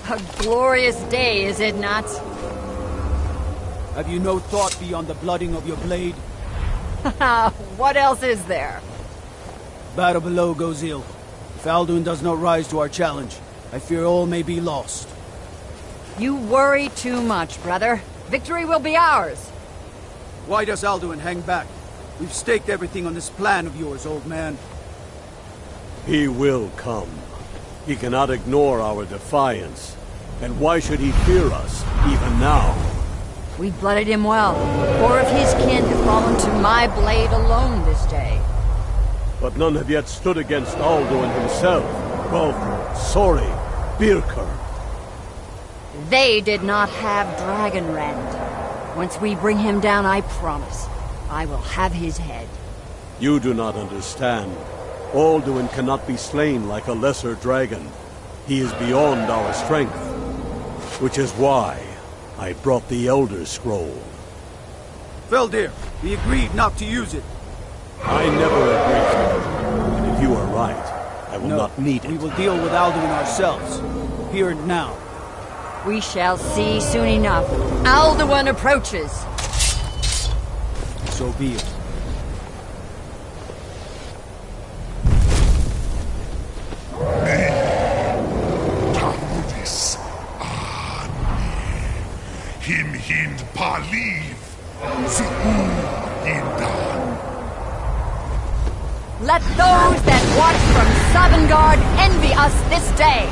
A glorious day, is it not? Have you no thought beyond the blooding of your blade? What else is there? Battle below goes ill. If Alduin does not rise to our challenge, I fear all may be lost. You worry too much, brother. Victory will be ours. Why does Alduin hang back? We've staked everything on this plan of yours, old man. He will come. He cannot ignore our defiance. And why should he fear us, even now? We've blooded him well. 4 of his kin have fallen to my blade alone this day. But none have yet stood against Alduin himself. Balthor, Sori, Birker. They did not have Dragonrend. Once we bring him down, I promise, I will have his head. You do not understand. Alduin cannot be slain like a lesser dragon. He is beyond our strength. Which is why I brought the Elder Scroll. Feldir, we agreed not to use it. I never agreed. And if you are right, I will not need it. We will deal with Alduin ourselves. Here and now. We shall see soon enough. Alduin approaches. So be it. Let those that watch from Sovngarde envy us this day!